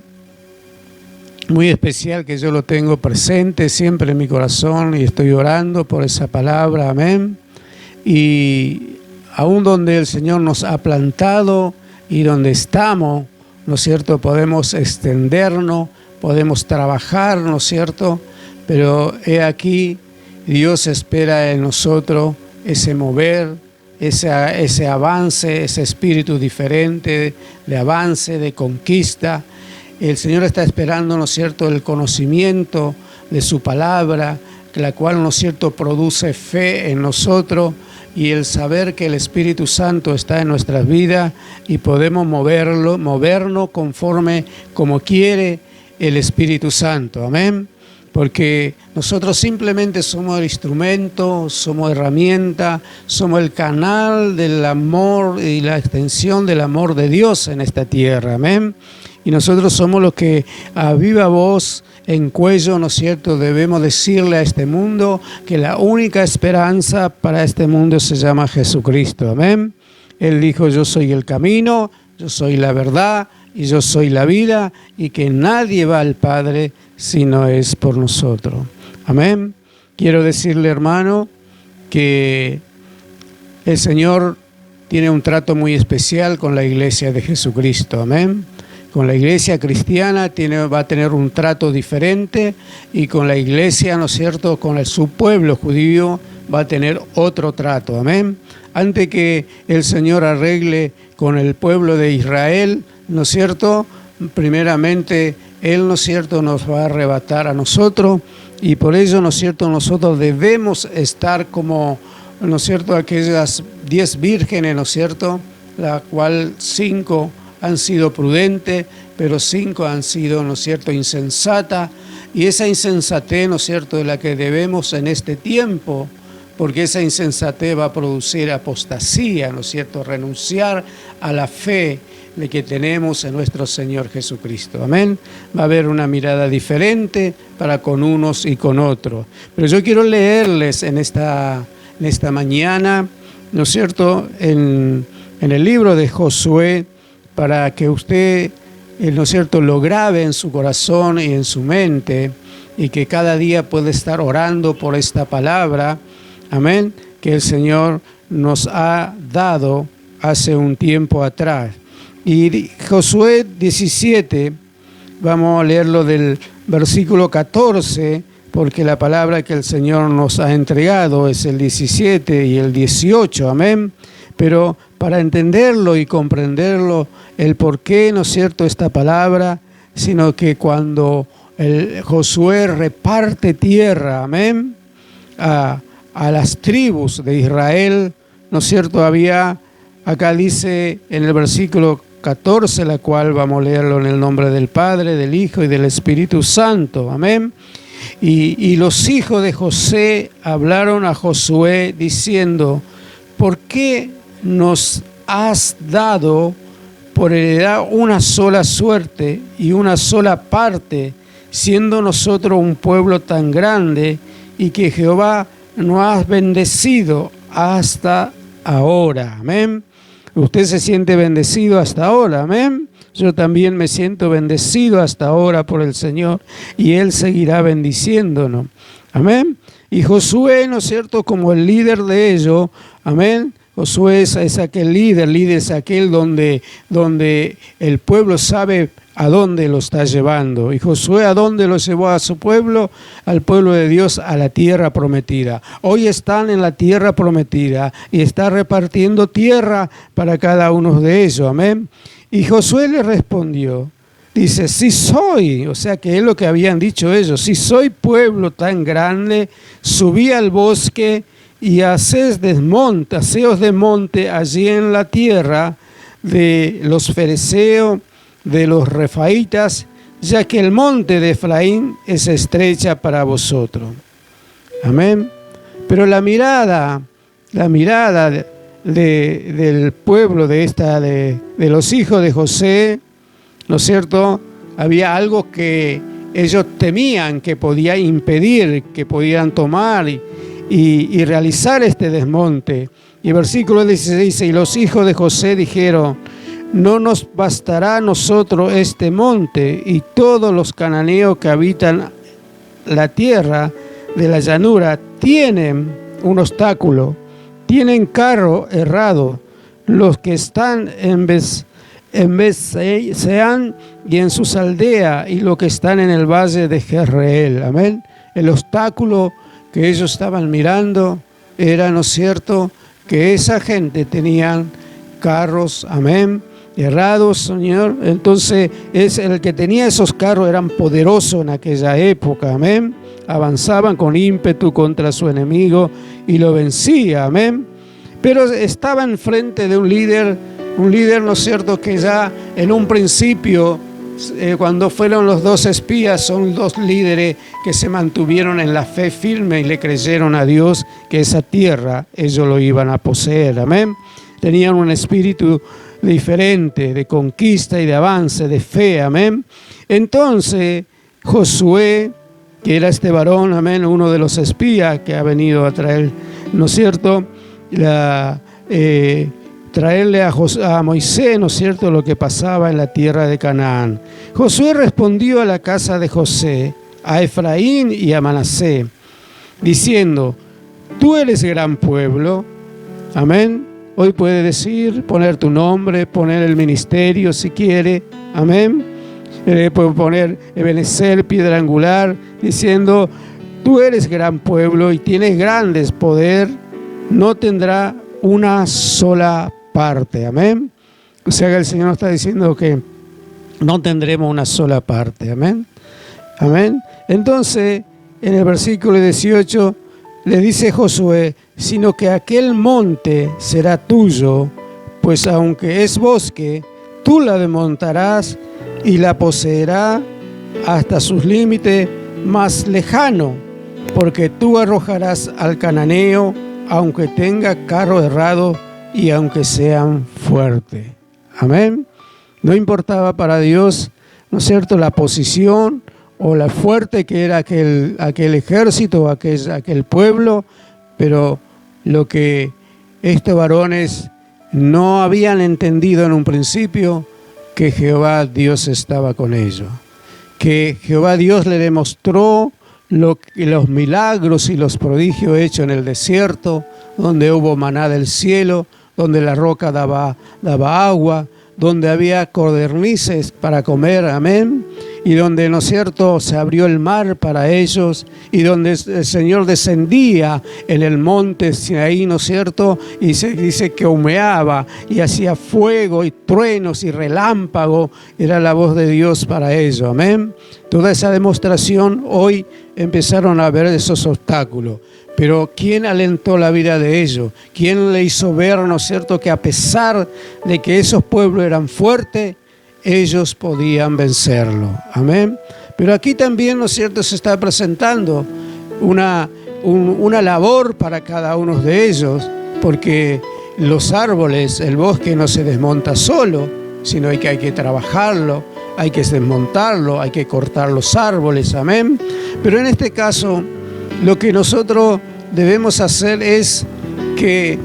muy especial que yo lo tengo presente siempre en mi corazón y estoy orando por esa palabra, amén. Y aún donde el Señor nos ha plantado y donde estamos, ¿no es cierto?, podemos extendernos, podemos trabajar, ¿no es cierto?, pero he aquí, Dios espera en nosotros ese mover, ese avance, ese espíritu diferente de avance, de conquista. El Señor está esperando, ¿no es cierto?, el conocimiento de su palabra, la cual, ¿no es cierto?, produce fe en nosotros, y el saber que el Espíritu Santo está en nuestras vidas y podemos movernos conforme como quiere el Espíritu Santo, amén. Porque nosotros simplemente somos el instrumento, somos herramienta, somos el canal del amor y la extensión del amor de Dios en esta tierra, amén. Y nosotros somos los que a viva voz, en cuello, ¿no es cierto?, debemos decirle a este mundo que la única esperanza para este mundo se llama Jesucristo. Amén. Él dijo: yo soy el camino, yo soy la verdad y yo soy la vida, y que nadie va al Padre si no es por nosotros. Amén. Quiero decirle, hermano, que el Señor tiene un trato muy especial con la iglesia de Jesucristo. Amén. Con la iglesia cristiana va a tener un trato diferente, y con la iglesia, ¿no es cierto?, con su pueblo judío va a tener otro trato. Amén. Antes que el Señor arregle con el pueblo de Israel, ¿no es cierto?, primeramente Él, ¿no es cierto?, nos va a arrebatar a nosotros, y por ello, ¿no es cierto?, nosotros debemos estar como, ¿no es cierto?, aquellas 10 vírgenes, ¿no es cierto?, la cual 5 han sido prudentes, pero 5 han sido, ¿no es cierto?, insensatas, y esa insensatez, ¿no es cierto?, de la que debemos en este tiempo, porque esa insensatez va a producir apostasía, ¿no es cierto?, renunciar a la fe de que tenemos en nuestro Señor Jesucristo. Amén. Va a haber una mirada diferente para con unos y con otros. Pero yo quiero leerles en esta mañana, ¿no es cierto?, en el libro de Josué, para que usted, ¿no es cierto?, lo grabe en su corazón y en su mente, y que cada día pueda estar orando por esta palabra, amén, que el Señor nos ha dado hace un tiempo atrás. Y Josué 17, vamos a leerlo del versículo 14, porque la palabra que el Señor nos ha entregado es el 17 y el 18, amén. Pero para entenderlo y comprenderlo, el por qué, ¿no es cierto?, esta palabra, sino que cuando Josué reparte tierra, amén, a las tribus de Israel, ¿no es cierto?, había, acá dice en el versículo 14, la cual vamos a leerlo en el nombre del Padre, del Hijo y del Espíritu Santo, amén. Y los hijos de José hablaron a Josué diciendo: ¿por qué nos has dado por heredad una sola suerte y una sola parte, siendo nosotros un pueblo tan grande, y que Jehová nos ha bendecido hasta ahora? Amén. Usted se siente bendecido hasta ahora, amén. Yo también me siento bendecido hasta ahora por el Señor, y Él seguirá bendiciéndonos, amén. Y Josué, ¿no es cierto?, como el líder de ellos, amén. Josué es aquel líder es aquel donde el pueblo sabe a dónde lo está llevando. Y Josué, ¿a dónde lo llevó a su pueblo? Al pueblo de Dios, a la tierra prometida. Hoy están en la tierra prometida y está repartiendo tierra para cada uno de ellos, amén. Y Josué le respondió, dice: si soy, o sea que es lo que habían dicho ellos, si soy pueblo tan grande, subí al bosque y haceos de monte allí en la tierra de los fereceos, de los refaitas, ya que el monte de Efraín es estrecha para vosotros. Amén. Pero la mirada del pueblo de los hijos de José, ¿no es cierto?, había algo que ellos temían que podía impedir que pudieran tomar y realizar este desmonte. Y el versículo 16 dice: y los hijos de José dijeron: no nos bastará a nosotros este monte, y todos los cananeos que habitan la tierra de la llanura tienen un obstáculo, tienen carro errado, los que están en Beth-sean y en sus aldeas, y los que están en el valle de Jezreel. Amén. El obstáculo que ellos estaban mirando era, ¿no es cierto?, que esa gente tenían carros, amén, errados, Señor. Entonces, es el que tenía esos carros eran poderosos en aquella época, amén. Avanzaban con ímpetu contra su enemigo y lo vencía, amén. Pero estaba enfrente de un líder, ¿no es cierto?, que ya en un principio, cuando fueron los 2 espías, son 2 líderes que se mantuvieron en la fe firme y le creyeron a Dios, que esa tierra ellos lo iban a poseer, amén. Tenían un espíritu diferente, de conquista y de avance, de fe, amén. Entonces Josué, que era este varón, amén, uno de los espías que ha venido a traer, ¿no es cierto?, traerle a Moisés, ¿no es cierto?, lo que pasaba en la tierra de Canaán. Josué respondió a la casa de José, a Efraín y a Manasés, diciendo: tú eres gran pueblo, amén. Hoy puede decir, poner tu nombre, poner el ministerio si quiere, amén. Puede poner Ebenezer, piedra angular, diciendo: tú eres gran pueblo y tienes grandes poder, no tendrá una sola parte, amén. O sea que el Señor nos está diciendo que no tendremos una sola parte, amén. Amén. Entonces, en el versículo 18 le dice Josué: sino que aquel monte será tuyo, pues aunque es bosque, tú la desmontarás y la poseerás hasta sus límites más lejanos, porque tú arrojarás al cananeo, aunque tenga carro errado y aunque sean fuertes. Amén. No importaba para Dios, ¿no es cierto?, la posición o la fuerte que era aquel ejército, aquel pueblo, pero lo que estos varones no habían entendido en un principio, que Jehová Dios estaba con ellos, que Jehová Dios le demostró los milagros y los prodigios hechos en el desierto, donde hubo maná del cielo, donde la roca daba agua, donde había codornices para comer, amén, y donde, ¿no es cierto?, se abrió el mar para ellos, y donde el Señor descendía en el monte Sinaí, ¿no es cierto?, y se dice que humeaba y hacía fuego y truenos y relámpago, era la voz de Dios para ellos, amén. Toda esa demostración, hoy empezaron a ver esos obstáculos. Pero ¿quién alentó la vida de ellos? ¿Quién le hizo ver, ¿no es cierto?, que a pesar de que esos pueblos eran fuertes, ellos podían vencerlo? Amén. Pero aquí también, ¿no es cierto?, se está presentando una labor para cada uno de ellos, porque los árboles, el bosque no se desmonta solo, sino que hay que trabajarlo, hay que desmontarlo, hay que cortar los árboles, amén. Pero en este caso, lo que nosotros debemos hacer es que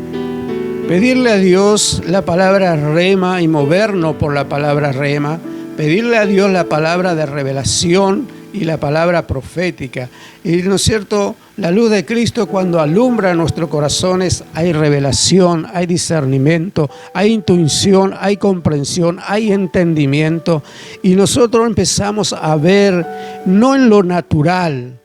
pedirle a Dios la palabra rema y movernos por la palabra rema, pedirle a Dios la palabra de revelación y la palabra profética. Y, ¿no es cierto?, la luz de Cristo, cuando alumbra nuestros corazones, hay revelación, hay discernimiento, hay intuición, hay comprensión, hay entendimiento. Y nosotros empezamos a ver, no en lo natural,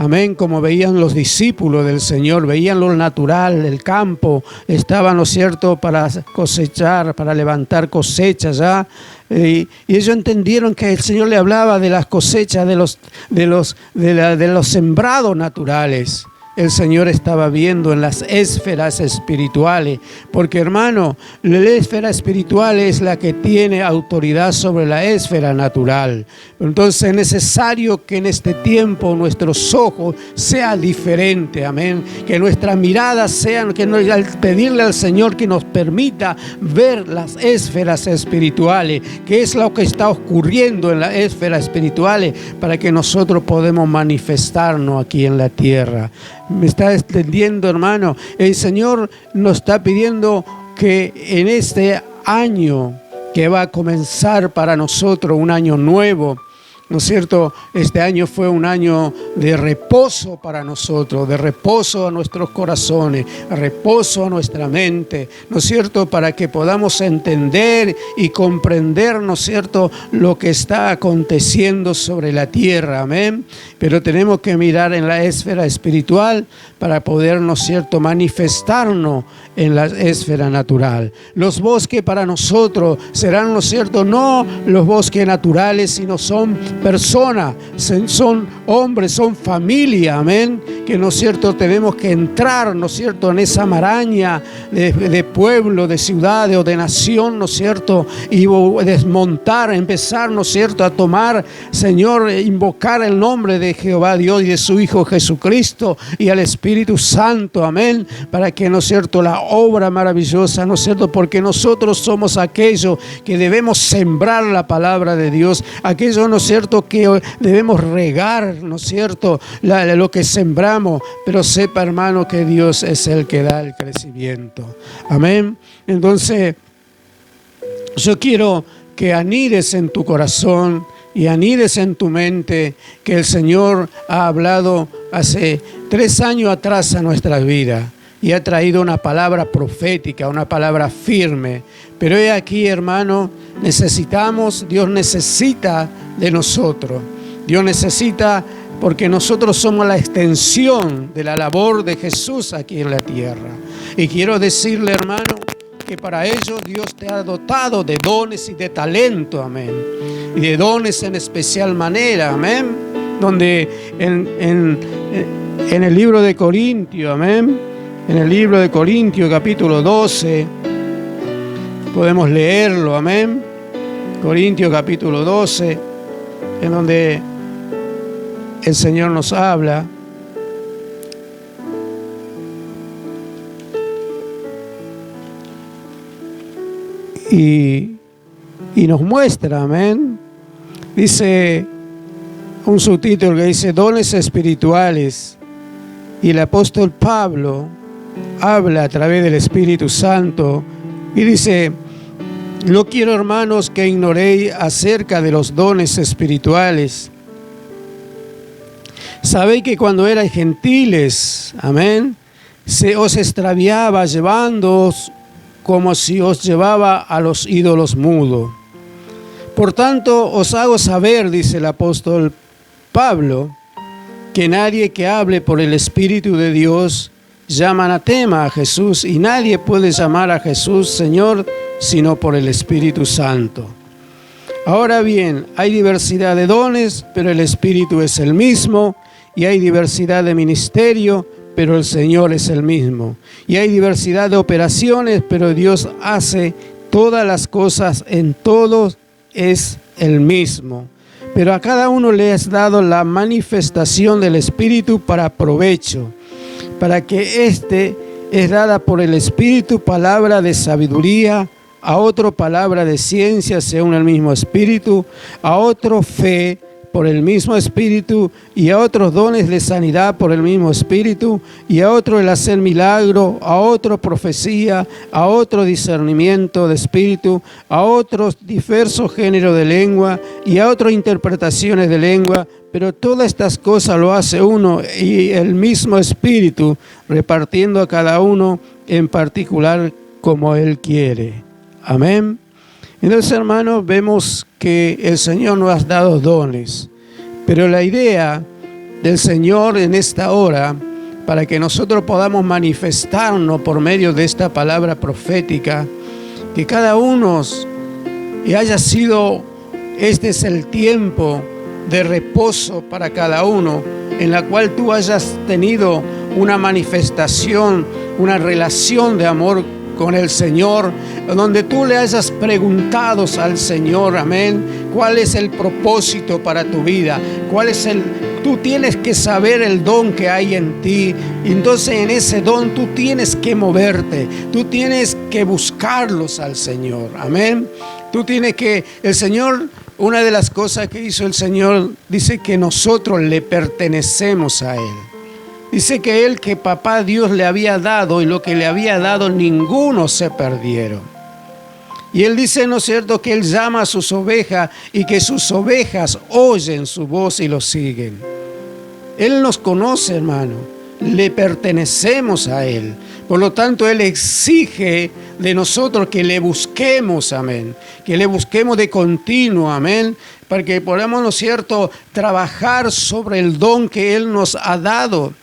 amén, como veían los discípulos del Señor, veían lo natural, el campo, estaba, ¿no es cierto?, para cosechar, para levantar cosechas ya, y ellos entendieron que el Señor le hablaba de las cosechas, de los sembrados naturales. El Señor estaba viendo en las esferas espirituales, porque, hermano, la esfera espiritual es la que tiene autoridad sobre la esfera natural. Entonces es necesario que en este tiempo nuestros ojos sean diferentes, amén, que nuestras miradas sean, al pedirle al Señor que nos permita ver las esferas espirituales, que es lo que está ocurriendo en las esferas espirituales, para que nosotros podamos manifestarnos aquí en la tierra. ¿Me está entendiendo, hermano? El Señor nos está pidiendo que en este año que va a comenzar para nosotros, un año nuevo, ¿no es cierto? Este año fue un año de reposo para nosotros, de reposo a nuestros corazones, reposo a nuestra mente, ¿no es cierto? Para que podamos entender y comprender, ¿no es cierto?, lo que está aconteciendo sobre la tierra, amén. Pero tenemos que mirar en la esfera espiritual para poder, ¿no es cierto?, manifestarnos en la esfera natural. Los bosques para nosotros serán, ¿no es cierto?, no los bosques naturales, sino son personas, son hombres, son familia, amén, que, ¿no es cierto?, tenemos que entrar, ¿no es cierto?, en esa maraña de pueblo, de ciudad o de nación, ¿no es cierto?, y desmontar, empezar, ¿no es cierto?, a tomar, Señor, invocar el nombre de Jehová Dios y de su Hijo Jesucristo y al Espíritu Santo, amén, para que, ¿no es cierto?, la obra maravillosa, ¿no es cierto?, porque nosotros somos aquellos que debemos sembrar la palabra de Dios, aquellos, ¿no es cierto?, que debemos regar, ¿no es cierto?, lo que sembramos, pero sepa, hermano, que Dios es el que da el crecimiento, amén. Entonces, yo quiero que anides en tu corazón y anides en tu mente que el Señor ha hablado hace 3 años atrás a nuestras vidas y ha traído una palabra profética, una palabra firme. Pero he aquí, hermano, Dios necesita de nosotros. Dios necesita, porque nosotros somos la extensión de la labor de Jesús aquí en la tierra. Y quiero decirle, hermano, que para ello Dios te ha dotado de dones y de talento, amén. Y de dones en especial manera, amén. Donde en el libro de Corintios, amén. En el libro de Corintios, capítulo 12, podemos leerlo, amén. Corintios, capítulo 12, en donde el Señor nos habla. Y nos muestra, amén. Dice un subtítulo que dice dones espirituales. Y el apóstol Pablo habla a través del Espíritu Santo y dice: no quiero, hermanos, que ignoréis acerca de los dones espirituales. Sabéis que cuando erais gentiles, amén, se os extraviaba llevándoos como si os llevaba a los ídolos mudos. Por tanto, os hago saber, dice el apóstol Pablo, que nadie que hable por el Espíritu de Dios llama anatema a Jesús, y nadie puede llamar a Jesús Señor sino por el Espíritu Santo. Ahora bien, hay diversidad de dones, pero el Espíritu es el mismo, y hay diversidad de ministerio, pero el Señor es el mismo. Y hay diversidad de operaciones, pero Dios hace todas las cosas en todos, es el mismo. Pero a cada uno le es dado la manifestación del Espíritu para provecho, para que es dada por el Espíritu palabra de sabiduría, a otro palabra de ciencia según el mismo Espíritu, a otro fe por el mismo Espíritu, y a otros dones de sanidad por el mismo Espíritu, y a otro el hacer milagro, a otro profecía, a otro discernimiento de espíritu, a otros diversos géneros de lengua, y a otro interpretaciones de lengua. Pero todas estas cosas lo hace uno y el mismo Espíritu, repartiendo a cada uno en particular como Él quiere. Amén. Entonces, hermanos, vemos que el Señor nos ha dado dones, pero la idea del Señor en esta hora, para que nosotros podamos manifestarnos por medio de esta palabra profética, que cada uno haya sido, este es el tiempo de reposo para cada uno, en la cual tú hayas tenido una manifestación, una relación de amor con el Señor, donde tú le hayas preguntado al Señor, amén, cuál es el propósito para tu vida, tú tienes que saber el don que hay en ti, y entonces en ese don tú tienes que moverte, tú tienes que buscarlos al Señor, amén. El Señor, una de las cosas que hizo el Señor, dice que nosotros le pertenecemos a Él. Dice que Él, que papá Dios le había dado, y lo que le había dado ninguno se perdieron. Y Él dice, ¿no es cierto?, que Él llama a sus ovejas y que sus ovejas oyen su voz y lo siguen. Él nos conoce, hermano, le pertenecemos a Él. Por lo tanto, Él exige de nosotros que le busquemos, amén, que le busquemos de continuo, amén, para que podamos, ¿no es cierto?, trabajar sobre el don que Él nos ha dado.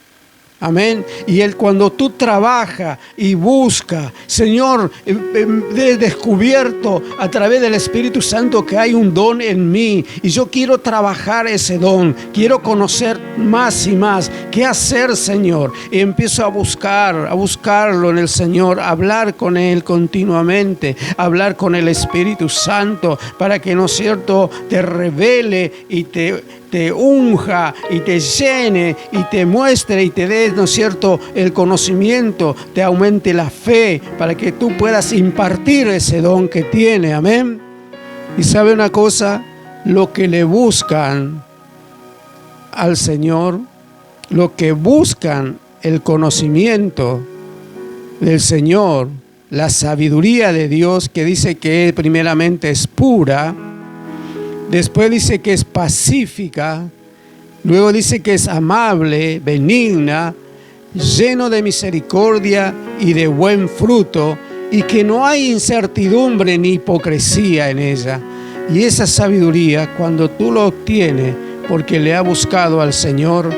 Amén. Y cuando tú trabajas y buscas, Señor, he descubierto a través del Espíritu Santo que hay un don en mí y yo quiero trabajar ese don, quiero conocer más y más qué hacer, Señor, y empiezo a buscarlo en el Señor, hablar con Él continuamente, hablar con el Espíritu Santo para que, ¿no es cierto?, te revele y te te unja y te llene y te muestre y te dé, ¿no es cierto?, el conocimiento, te aumente la fe para que tú puedas impartir ese don que tiene. Amén. Y sabe una cosa, lo que le buscan al Señor, lo que buscan el conocimiento del Señor, la sabiduría de Dios, que dice que primeramente es pura, después dice que es pacífica, luego dice que es amable, benigna, lleno de misericordia y de buen fruto, y que no hay incertidumbre ni hipocresía en ella. Y esa sabiduría, cuando tú lo obtienes porque le ha buscado al Señor,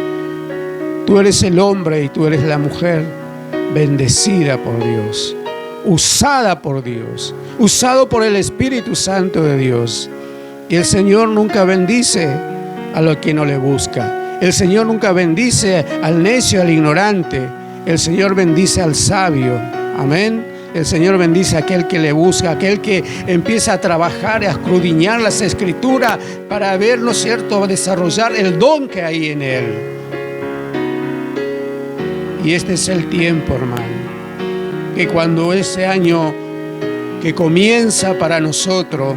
tú eres el hombre y tú eres la mujer bendecida por Dios, usada por Dios, usado por el Espíritu Santo de Dios. Y el Señor nunca bendice a lo que no le busca. El Señor nunca bendice al necio, al ignorante. El Señor bendice al sabio. Amén. El Señor bendice a aquel que le busca, aquel que empieza a trabajar, a escudriñar las Escrituras para ver, ¿no es cierto?, desarrollar el don que hay en él. Y este es el tiempo, hermano, que cuando ese año que comienza para nosotros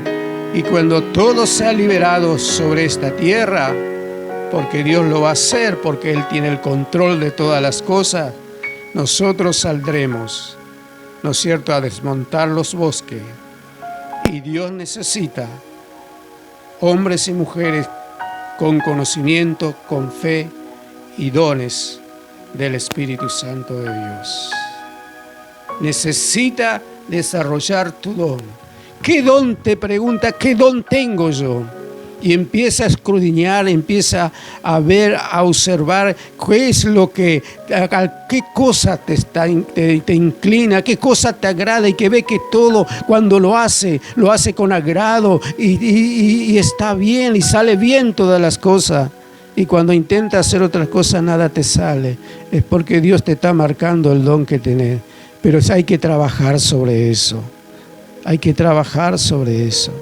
y cuando todo sea liberado sobre esta tierra, porque Dios lo va a hacer, porque Él tiene el control de todas las cosas, nosotros saldremos, ¿no es cierto?, a desmontar los bosques. Y Dios necesita hombres y mujeres con conocimiento, con fe y dones del Espíritu Santo de Dios. Necesita desarrollar tu don. ¿Qué don? Te pregunta, ¿qué don tengo yo? Y empieza a escudriñar, empieza a ver, a observar qué es lo que, qué cosa te inclina, qué cosa te agrada, y que ve que todo cuando lo hace con agrado y está bien y sale bien todas las cosas. Y cuando intenta hacer otras cosas nada te sale. Es porque Dios te está marcando el don que tenés. Pero hay que trabajar sobre eso. Hay que trabajar sobre eso.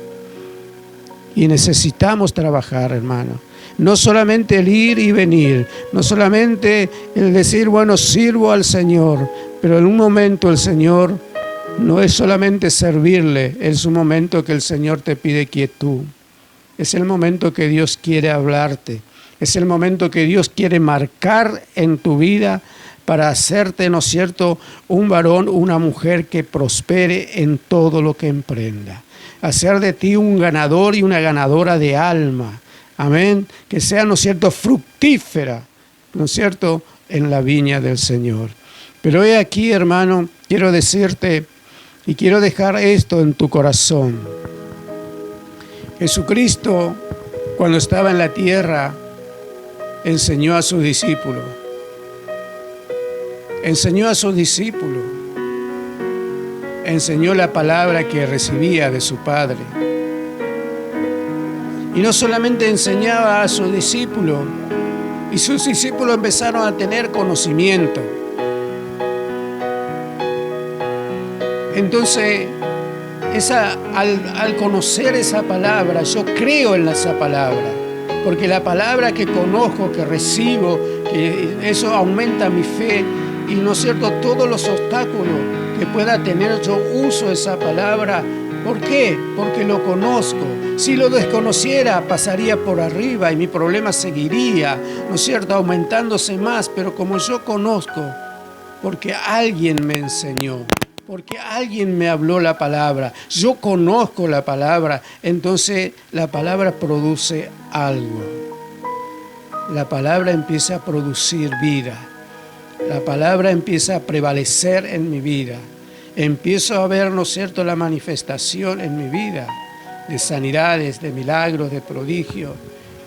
Y necesitamos trabajar, hermano. No solamente el ir y venir, no solamente el decir, bueno, sirvo al Señor, pero en un momento el Señor no es solamente servirle, es un momento que el Señor te pide quietud. Es el momento que Dios quiere hablarte, es el momento que Dios quiere marcar en tu vida para hacerte, ¿no es cierto?, un varón, una mujer que prospere en todo lo que emprenda. Hacer de ti un ganador y una ganadora de alma. Amén. Que sea, ¿no es cierto?, fructífera, ¿no es cierto?, en la viña del Señor. Pero he aquí, hermano, quiero decirte y quiero dejar esto en tu corazón. Jesucristo, cuando estaba en la tierra, enseñó a sus discípulos. Enseñó a sus discípulos. Enseñó la palabra que recibía de su Padre. Y no solamente enseñaba a sus discípulos, y sus discípulos empezaron a tener conocimiento. Entonces, al conocer esa palabra, yo creo en esa palabra, porque la palabra que conozco, que recibo, que eso aumenta mi fe, y no es cierto, todos los obstáculos que pueda tener, yo uso esa palabra. ¿Por qué? Porque lo conozco. Si lo desconociera, pasaría por arriba y mi problema seguiría, ¿no es cierto?, aumentándose más. Pero como yo conozco, porque alguien me enseñó, porque alguien me habló la palabra, yo conozco la palabra, entonces la palabra produce algo. La palabra empieza a producir vida. La palabra empieza a prevalecer en mi vida. Empiezo a ver, ¿no es cierto?, la manifestación en mi vida de sanidades, de milagros, de prodigios,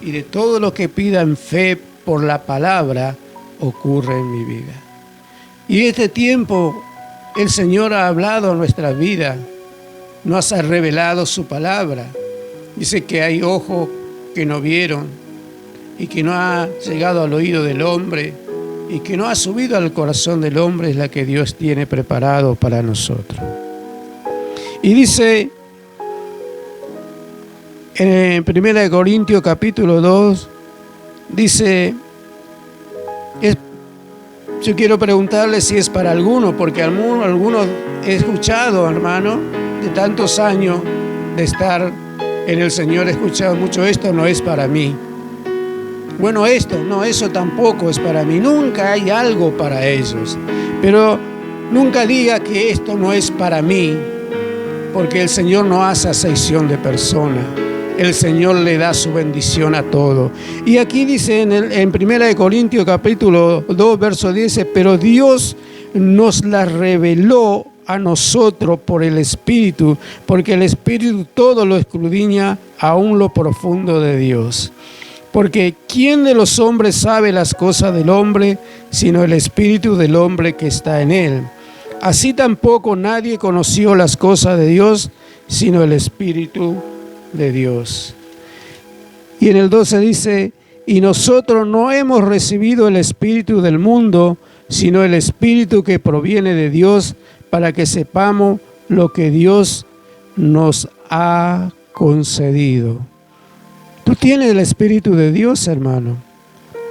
y de todo lo que pida en fe por la palabra ocurre en mi vida. Y este tiempo el Señor ha hablado a nuestra vida, nos ha revelado su palabra. Dice que hay ojos que no vieron y que no ha llegado al oído del hombre y que no ha subido al corazón del hombre, es la que Dios tiene preparado para nosotros. Y dice en 1 Corintios capítulo 2, dice, yo quiero preguntarle si es para alguno, porque algunos he escuchado, hermano, de tantos años de estar en el Señor, he escuchado mucho, esto no es para mí. Bueno, eso tampoco es para mí. Nunca hay algo para ellos. Pero nunca diga que esto no es para mí, porque el Señor no hace acepción de persona. El Señor le da su bendición a todo. Y aquí dice en 1 Corintios capítulo 2, verso 10, pero Dios nos la reveló a nosotros por el Espíritu, porque el Espíritu todo lo escudriña aún lo profundo de Dios. Porque ¿quién de los hombres sabe las cosas del hombre, sino el Espíritu del hombre que está en él? Así tampoco nadie conoció las cosas de Dios, sino el Espíritu de Dios. Y en el 12 dice, y nosotros no hemos recibido el Espíritu del mundo, sino el Espíritu que proviene de Dios, para que sepamos lo que Dios nos ha concedido. Tú tienes el Espíritu de Dios, hermano.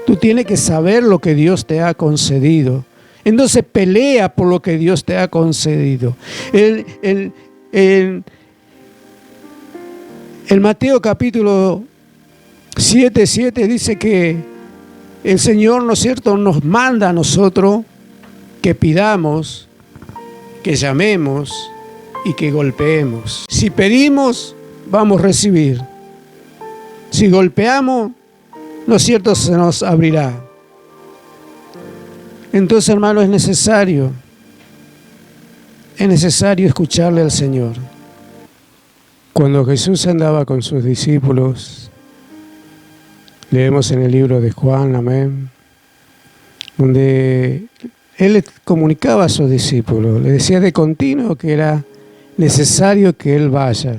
Tú tienes que saber lo que Dios te ha concedido. Entonces pelea por lo que Dios te ha concedido. En Mateo capítulo 7 dice que el Señor, ¿no es cierto?, nos manda a nosotros que pidamos, que llamemos y que golpeemos. Si pedimos, vamos a recibir. Si golpeamos, ¿no es cierto?, se nos abrirá. Entonces, hermano, es necesario escucharle al Señor. Cuando Jesús andaba con sus discípulos, leemos en el libro de Juan, amén, donde Él le comunicaba a sus discípulos, le decía de continuo que era necesario que Él vaya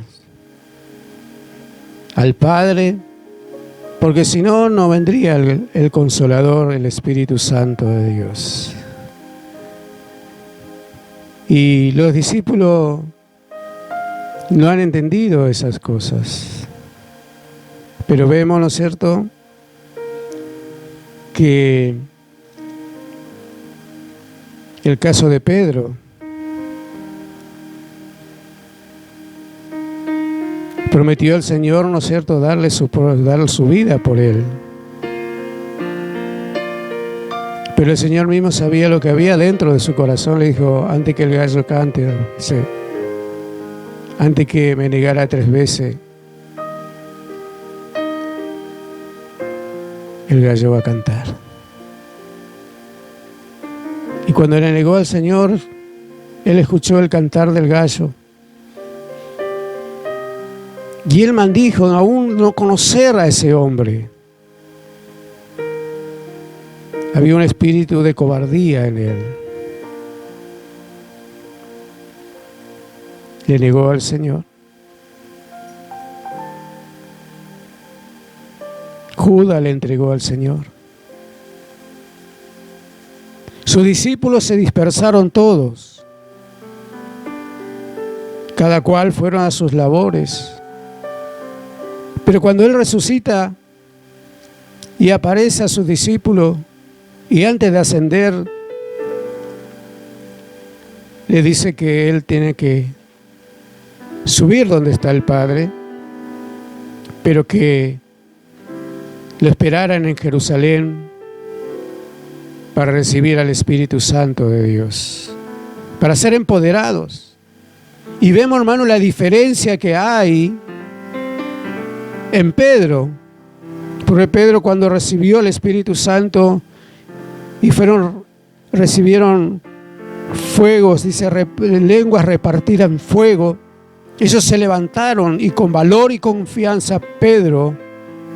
al Padre, porque si no, no vendría el Consolador, el Espíritu Santo de Dios. Y los discípulos no han entendido esas cosas. Pero vemos, ¿no es cierto?, que el caso de Pedro, prometió al Señor, ¿no es cierto?, darle su vida por él. Pero el Señor mismo sabía lo que había dentro de su corazón. Le dijo, antes que el gallo cante, antes que me negara 3 veces, el gallo va a cantar. Y cuando le negó al Señor, él escuchó el cantar del gallo. Y él maldijo aún no conocer a ese hombre. Había un espíritu de cobardía en él. Le negó al Señor. Judas le entregó al Señor. Sus discípulos se dispersaron todos. Cada cual fueron a sus labores. Pero cuando Él resucita y aparece a sus discípulos, y antes de ascender, le dice que Él tiene que subir donde está el Padre, pero que lo esperaran en Jerusalén para recibir al Espíritu Santo de Dios, para ser empoderados. Y vemos, hermano, la diferencia que hay en Pedro, porque Pedro, cuando recibió el Espíritu Santo y recibieron fuegos, dice, lenguas repartidas en fuego, ellos se levantaron y con valor y confianza Pedro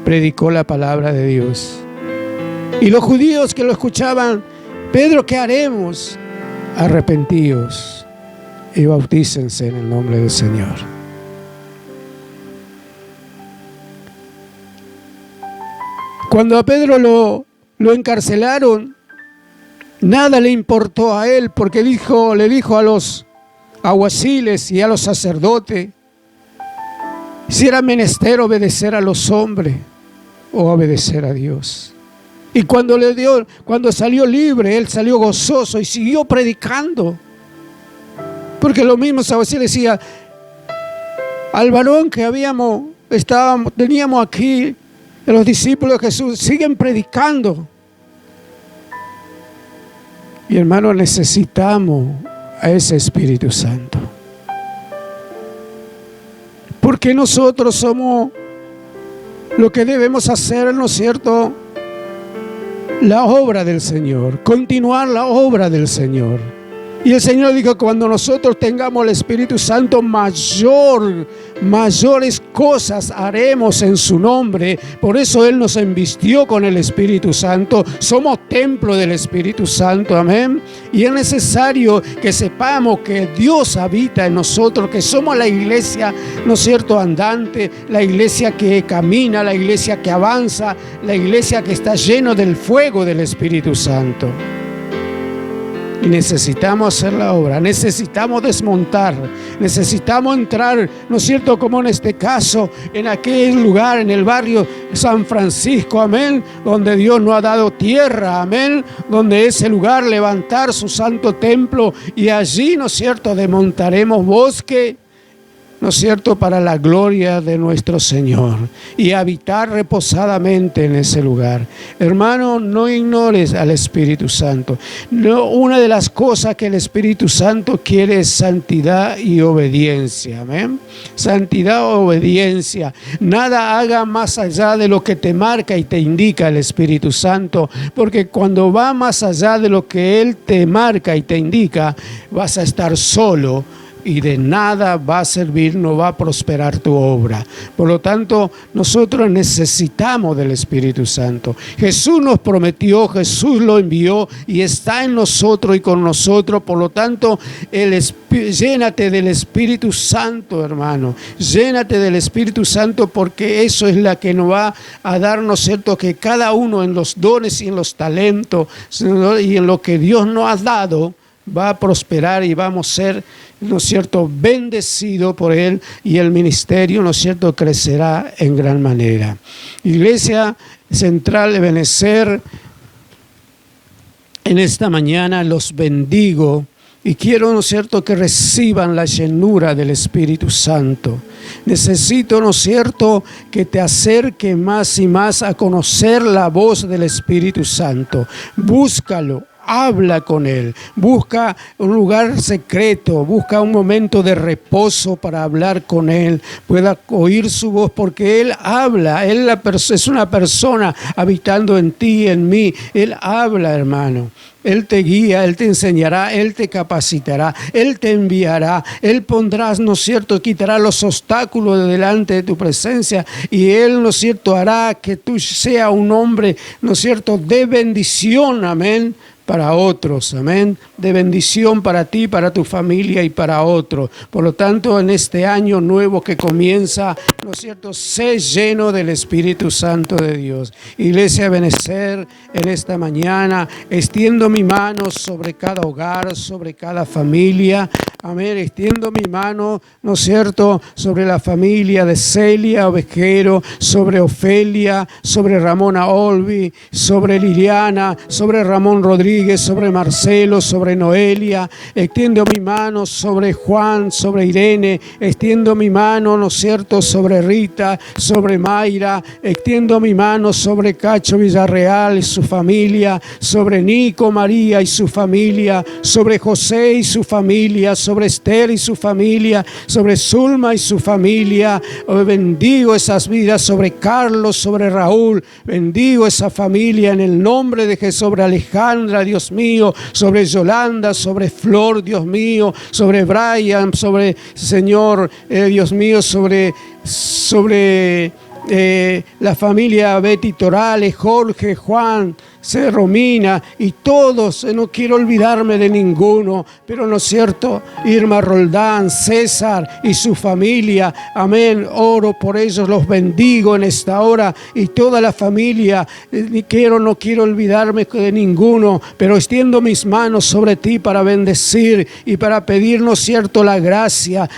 predicó la palabra de Dios. Y los judíos que lo escuchaban, Pedro, ¿qué haremos? Arrepentíos y bautícense en el nombre del Señor. Cuando a Pedro lo encarcelaron, nada le importó a él, porque le dijo a los alguaciles y a los sacerdotes si era menester obedecer a los hombres o obedecer a Dios. Y cuando salió libre, él salió gozoso y siguió predicando. Porque lo mismo Sebastián decía, al varón que teníamos aquí, los discípulos de Jesús, siguen predicando. Y hermano, necesitamos a ese Espíritu Santo. Porque nosotros somos lo que debemos hacer, ¿no es cierto? La obra del Señor, continuar la obra del Señor. Y el Señor dijo, cuando nosotros tengamos el Espíritu Santo, mayores cosas haremos en su nombre. Por eso Él nos envistió con el Espíritu Santo. Somos templo del Espíritu Santo, amén. Y es necesario que sepamos que Dios habita en nosotros, que somos la iglesia, ¿no es cierto?, andante, la iglesia que camina, la iglesia que avanza, la iglesia que está lleno del fuego del Espíritu Santo. Y necesitamos hacer la obra, necesitamos desmontar, necesitamos entrar, ¿no es cierto?, como en este caso, en aquel lugar, en el barrio San Francisco, amén, donde Dios nos ha dado tierra, amén, donde ese lugar levantar su santo templo y allí, ¿no es cierto?, desmontaremos bosque, ¿no es cierto?, para la gloria de nuestro Señor y habitar reposadamente en ese lugar. Hermano, no ignores al Espíritu Santo. No, una de las cosas que el Espíritu Santo quiere es santidad y obediencia. ¿Amén? Santidad o obediencia. Nada haga más allá de lo que te marca y te indica el Espíritu Santo, porque cuando va más allá de lo que Él te marca y te indica, vas a estar solo. Y de nada va a servir, no va a prosperar tu obra. Por lo tanto, nosotros necesitamos del Espíritu Santo. Jesús nos prometió, Jesús lo envió y está en nosotros y con nosotros. Por lo tanto, llénate del Espíritu Santo, hermano. Llénate del Espíritu Santo, porque eso es la que nos va a dar, ¿no es cierto?, que cada uno en los dones y en los talentos y en lo que Dios nos ha dado, va a prosperar y vamos a ser, ¿no es cierto?, bendecido por Él, y el ministerio, ¿no es cierto?, crecerá en gran manera. Iglesia Central de Benecer, en esta mañana los bendigo y quiero, ¿no es cierto?, que reciban la llenura del Espíritu Santo. Necesito, ¿no es cierto?, que te acerque más y más a conocer la voz del Espíritu Santo. Búscalo. Habla con Él, busca un lugar secreto, busca un momento de reposo para hablar con Él, pueda oír su voz, porque Él habla, Él es una persona habitando en ti, en mí. Él habla, hermano. Él te guía, Él te enseñará, Él te capacitará, Él te enviará, Él pondrá, ¿no es cierto?, quitará los obstáculos de delante de tu presencia, y Él, ¿no es cierto?, hará que tú seas un hombre, ¿no es cierto?, de bendición, amén, para otros, amén, de bendición para ti, para tu familia y para otros. Por lo tanto, en este año nuevo que comienza, ¿no es cierto?, sé lleno del Espíritu Santo de Dios. Iglesia Benecer, en esta mañana extiendo mi mano sobre cada hogar, sobre cada familia, amén. Extiendo mi mano, ¿no es cierto?, sobre la familia de Celia Ovejero, sobre Ofelia, sobre Ramona Olvi, sobre Liliana, sobre Ramón Rodríguez, sobre Marcelo, sobre Noelia. Extiendo mi mano sobre Juan, sobre Irene. Extiendo mi mano, ¿no es cierto?, sobre Rita, sobre Mayra. Extiendo mi mano sobre Cacho Villarreal y su familia, sobre Nico María y su familia, sobre José y su familia, sobre Esther y su familia, sobre Zulma y su familia. Bendigo esas vidas, sobre Carlos, sobre Raúl. Bendigo esa familia en el nombre de Jesús, sobre Alejandra, Dios mío, sobre Yolanda, sobre Flor, Dios mío, sobre Brian, sobre, Señor, Dios mío, sobre la familia Betty Torales, Jorge, Juan, Romina y todos, no quiero olvidarme de ninguno, pero no es cierto, Irma Roldán, César y su familia, amén, oro por ellos, los bendigo en esta hora y toda la familia, no quiero olvidarme de ninguno, pero extiendo mis manos sobre ti para bendecir y para pedir, no es cierto, la gracia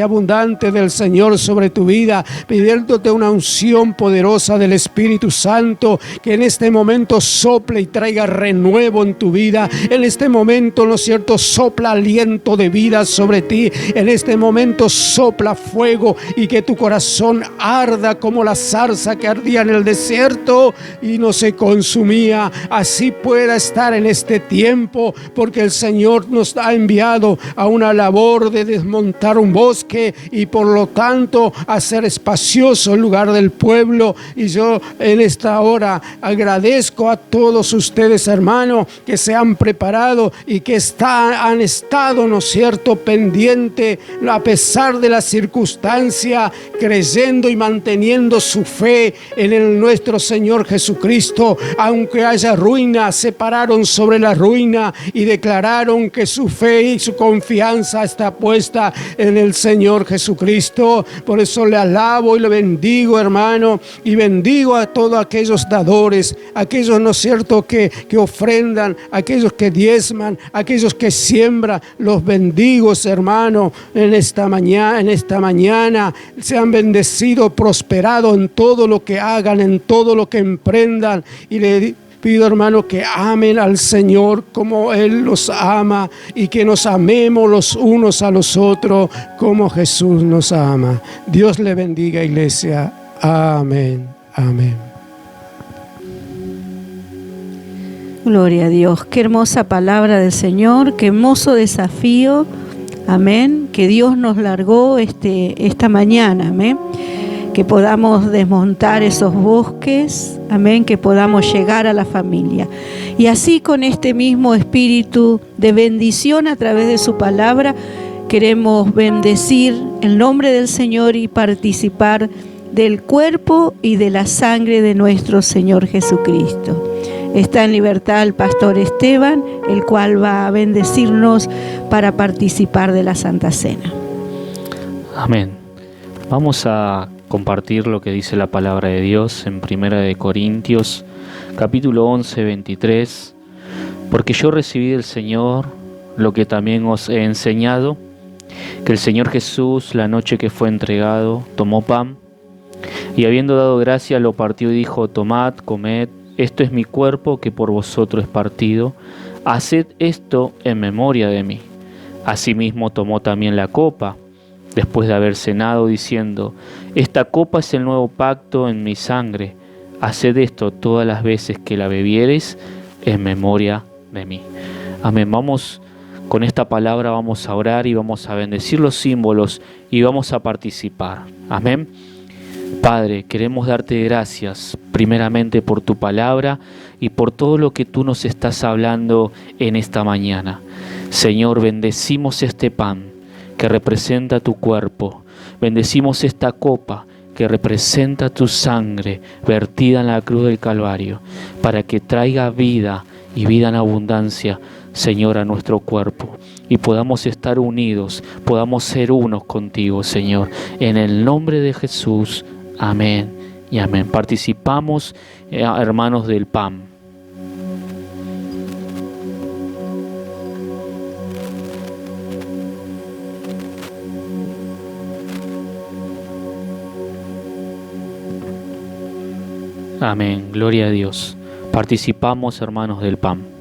abundante del Señor sobre tu vida, pidiéndote una unción poderosa del Espíritu Santo, que en este momento sople y traiga renuevo en tu vida. En este momento, ¿no es cierto?, sopla aliento de vida sobre ti. En este momento sopla fuego y que tu corazón arda como la zarza que ardía en el desierto y no se consumía. Así pueda estar en este tiempo, porque el Señor nos ha enviado a una labor de desmontar un bosque y por lo tanto hacer espacioso el lugar del pueblo. Y yo en esta hora agradezco a todos ustedes, hermanos, que se han preparado y que han estado, ¿no es cierto?, pendiente a pesar de la circunstancia, creyendo y manteniendo su fe en nuestro Señor Jesucristo. Aunque haya ruina, se pararon sobre la ruina y declararon que su fe y su confianza está puesta en el Señor Jesucristo. Por eso le alabo y le bendigo, hermano, y bendigo a todos aquellos dadores, aquellos, ¿no es cierto?, que ofrendan, aquellos que diezman, aquellos que siembran. Los bendigo, hermano, en esta mañana sean bendecidos, prosperados en todo lo que hagan, en todo lo que emprendan, y le pido, hermano, que amen al Señor como Él los ama y que nos amemos los unos a los otros como Jesús nos ama. Dios le bendiga, iglesia. Amén. Amén. Gloria a Dios. Qué hermosa palabra del Señor, qué hermoso desafío. Amén. Que Dios nos largó esta mañana. Amén. Que podamos desmontar esos bosques, amén, que podamos llegar a la familia. Y así, con este mismo espíritu de bendición a través de su palabra, queremos bendecir el nombre del Señor y participar del cuerpo y de la sangre de nuestro Señor Jesucristo. Está en libertad el pastor Esteban, el cual va a bendecirnos para participar de la Santa Cena. Amén. Vamos a compartir lo que dice la palabra de Dios en 1 de Corintios, capítulo 11, 23. Porque yo recibí del Señor lo que también os he enseñado, que el Señor Jesús, la noche que fue entregado, tomó pan, y habiendo dado gracia, lo partió y dijo: tomad, comed, esto es mi cuerpo que por vosotros es partido, haced esto en memoria de mí. Asimismo tomó también la copa, después de haber cenado, diciendo: esta copa es el nuevo pacto en mi sangre, haced esto todas las veces que la bebiereis en memoria de mí. Amén. Con esta palabra vamos a orar y vamos a bendecir los símbolos y vamos a participar. Amén. Padre, queremos darte gracias primeramente por tu palabra y por todo lo que tú nos estás hablando en esta mañana. Señor, bendecimos este pan que representa tu cuerpo. Bendecimos esta copa que representa tu sangre vertida en la cruz del Calvario, para que traiga vida y vida en abundancia, Señor, a nuestro cuerpo, y podamos estar unidos, podamos ser unos contigo, Señor. En el nombre de Jesús, amén y amén. Participamos, hermanos, del pan. Amén, gloria a Dios. Participamos, hermanos, del pan.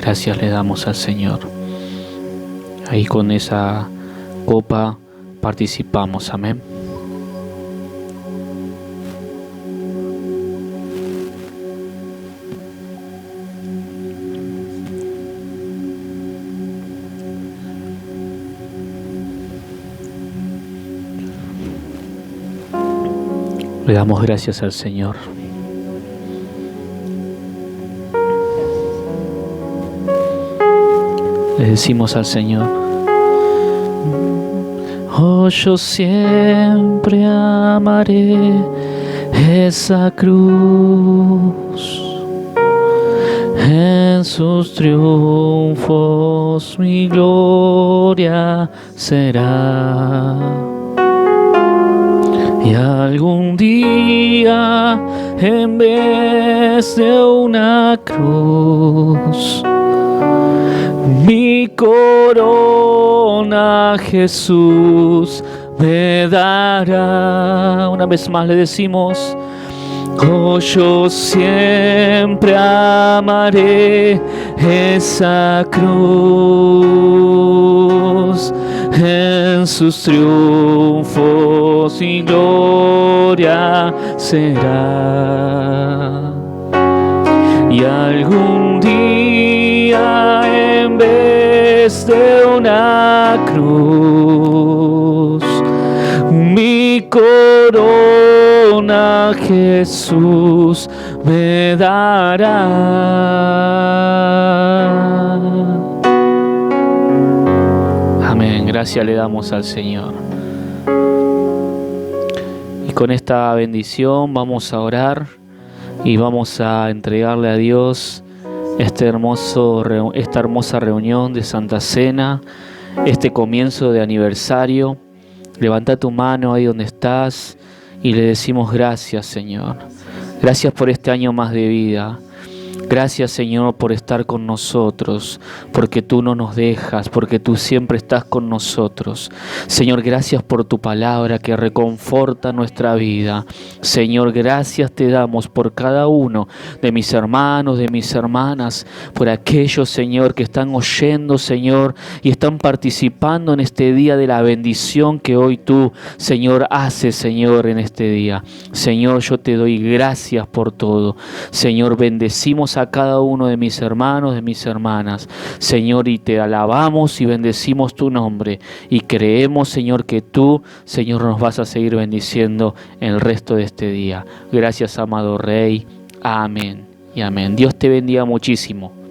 Gracias le damos al Señor. Ahí con esa copa participamos. Amén. Le damos gracias al Señor. Le decimos al Señor: oh, yo siempre amaré esa cruz. En sus triunfos mi gloria será. Y algún día, en vez de una cruz, mi corona Jesús me dará. Una vez más le decimos: oh, yo siempre amaré esa cruz. En sus triunfos y gloria será. Y algún día, en vez de una cruz, mi corona Jesús me dará. Amén. Gracias le damos al Señor. Y con esta bendición vamos a orar y vamos a entregarle a Dios esta hermosa reunión de Santa Cena, este comienzo de aniversario. Levanta tu mano ahí donde estás y le decimos: gracias, Señor. Gracias por este año más de vida. Gracias, Señor, por estar con nosotros, porque tú no nos dejas, porque tú siempre estás con nosotros. Señor, gracias por tu palabra que reconforta nuestra vida. Señor, gracias te damos por cada uno de mis hermanos, de mis hermanas, por aquellos, Señor, que están oyendo, Señor, y están participando en este día de la bendición que hoy tú, Señor, haces, Señor, en este día. Señor, yo te doy gracias por todo. Señor, bendecimos a cada uno de mis hermanos, de mis hermanas, Señor, y te alabamos y bendecimos tu nombre, y creemos, Señor, que tú, Señor, nos vas a seguir bendiciendo en el resto de este día. Gracias, amado Rey. Amén y amén. Dios te bendiga muchísimo.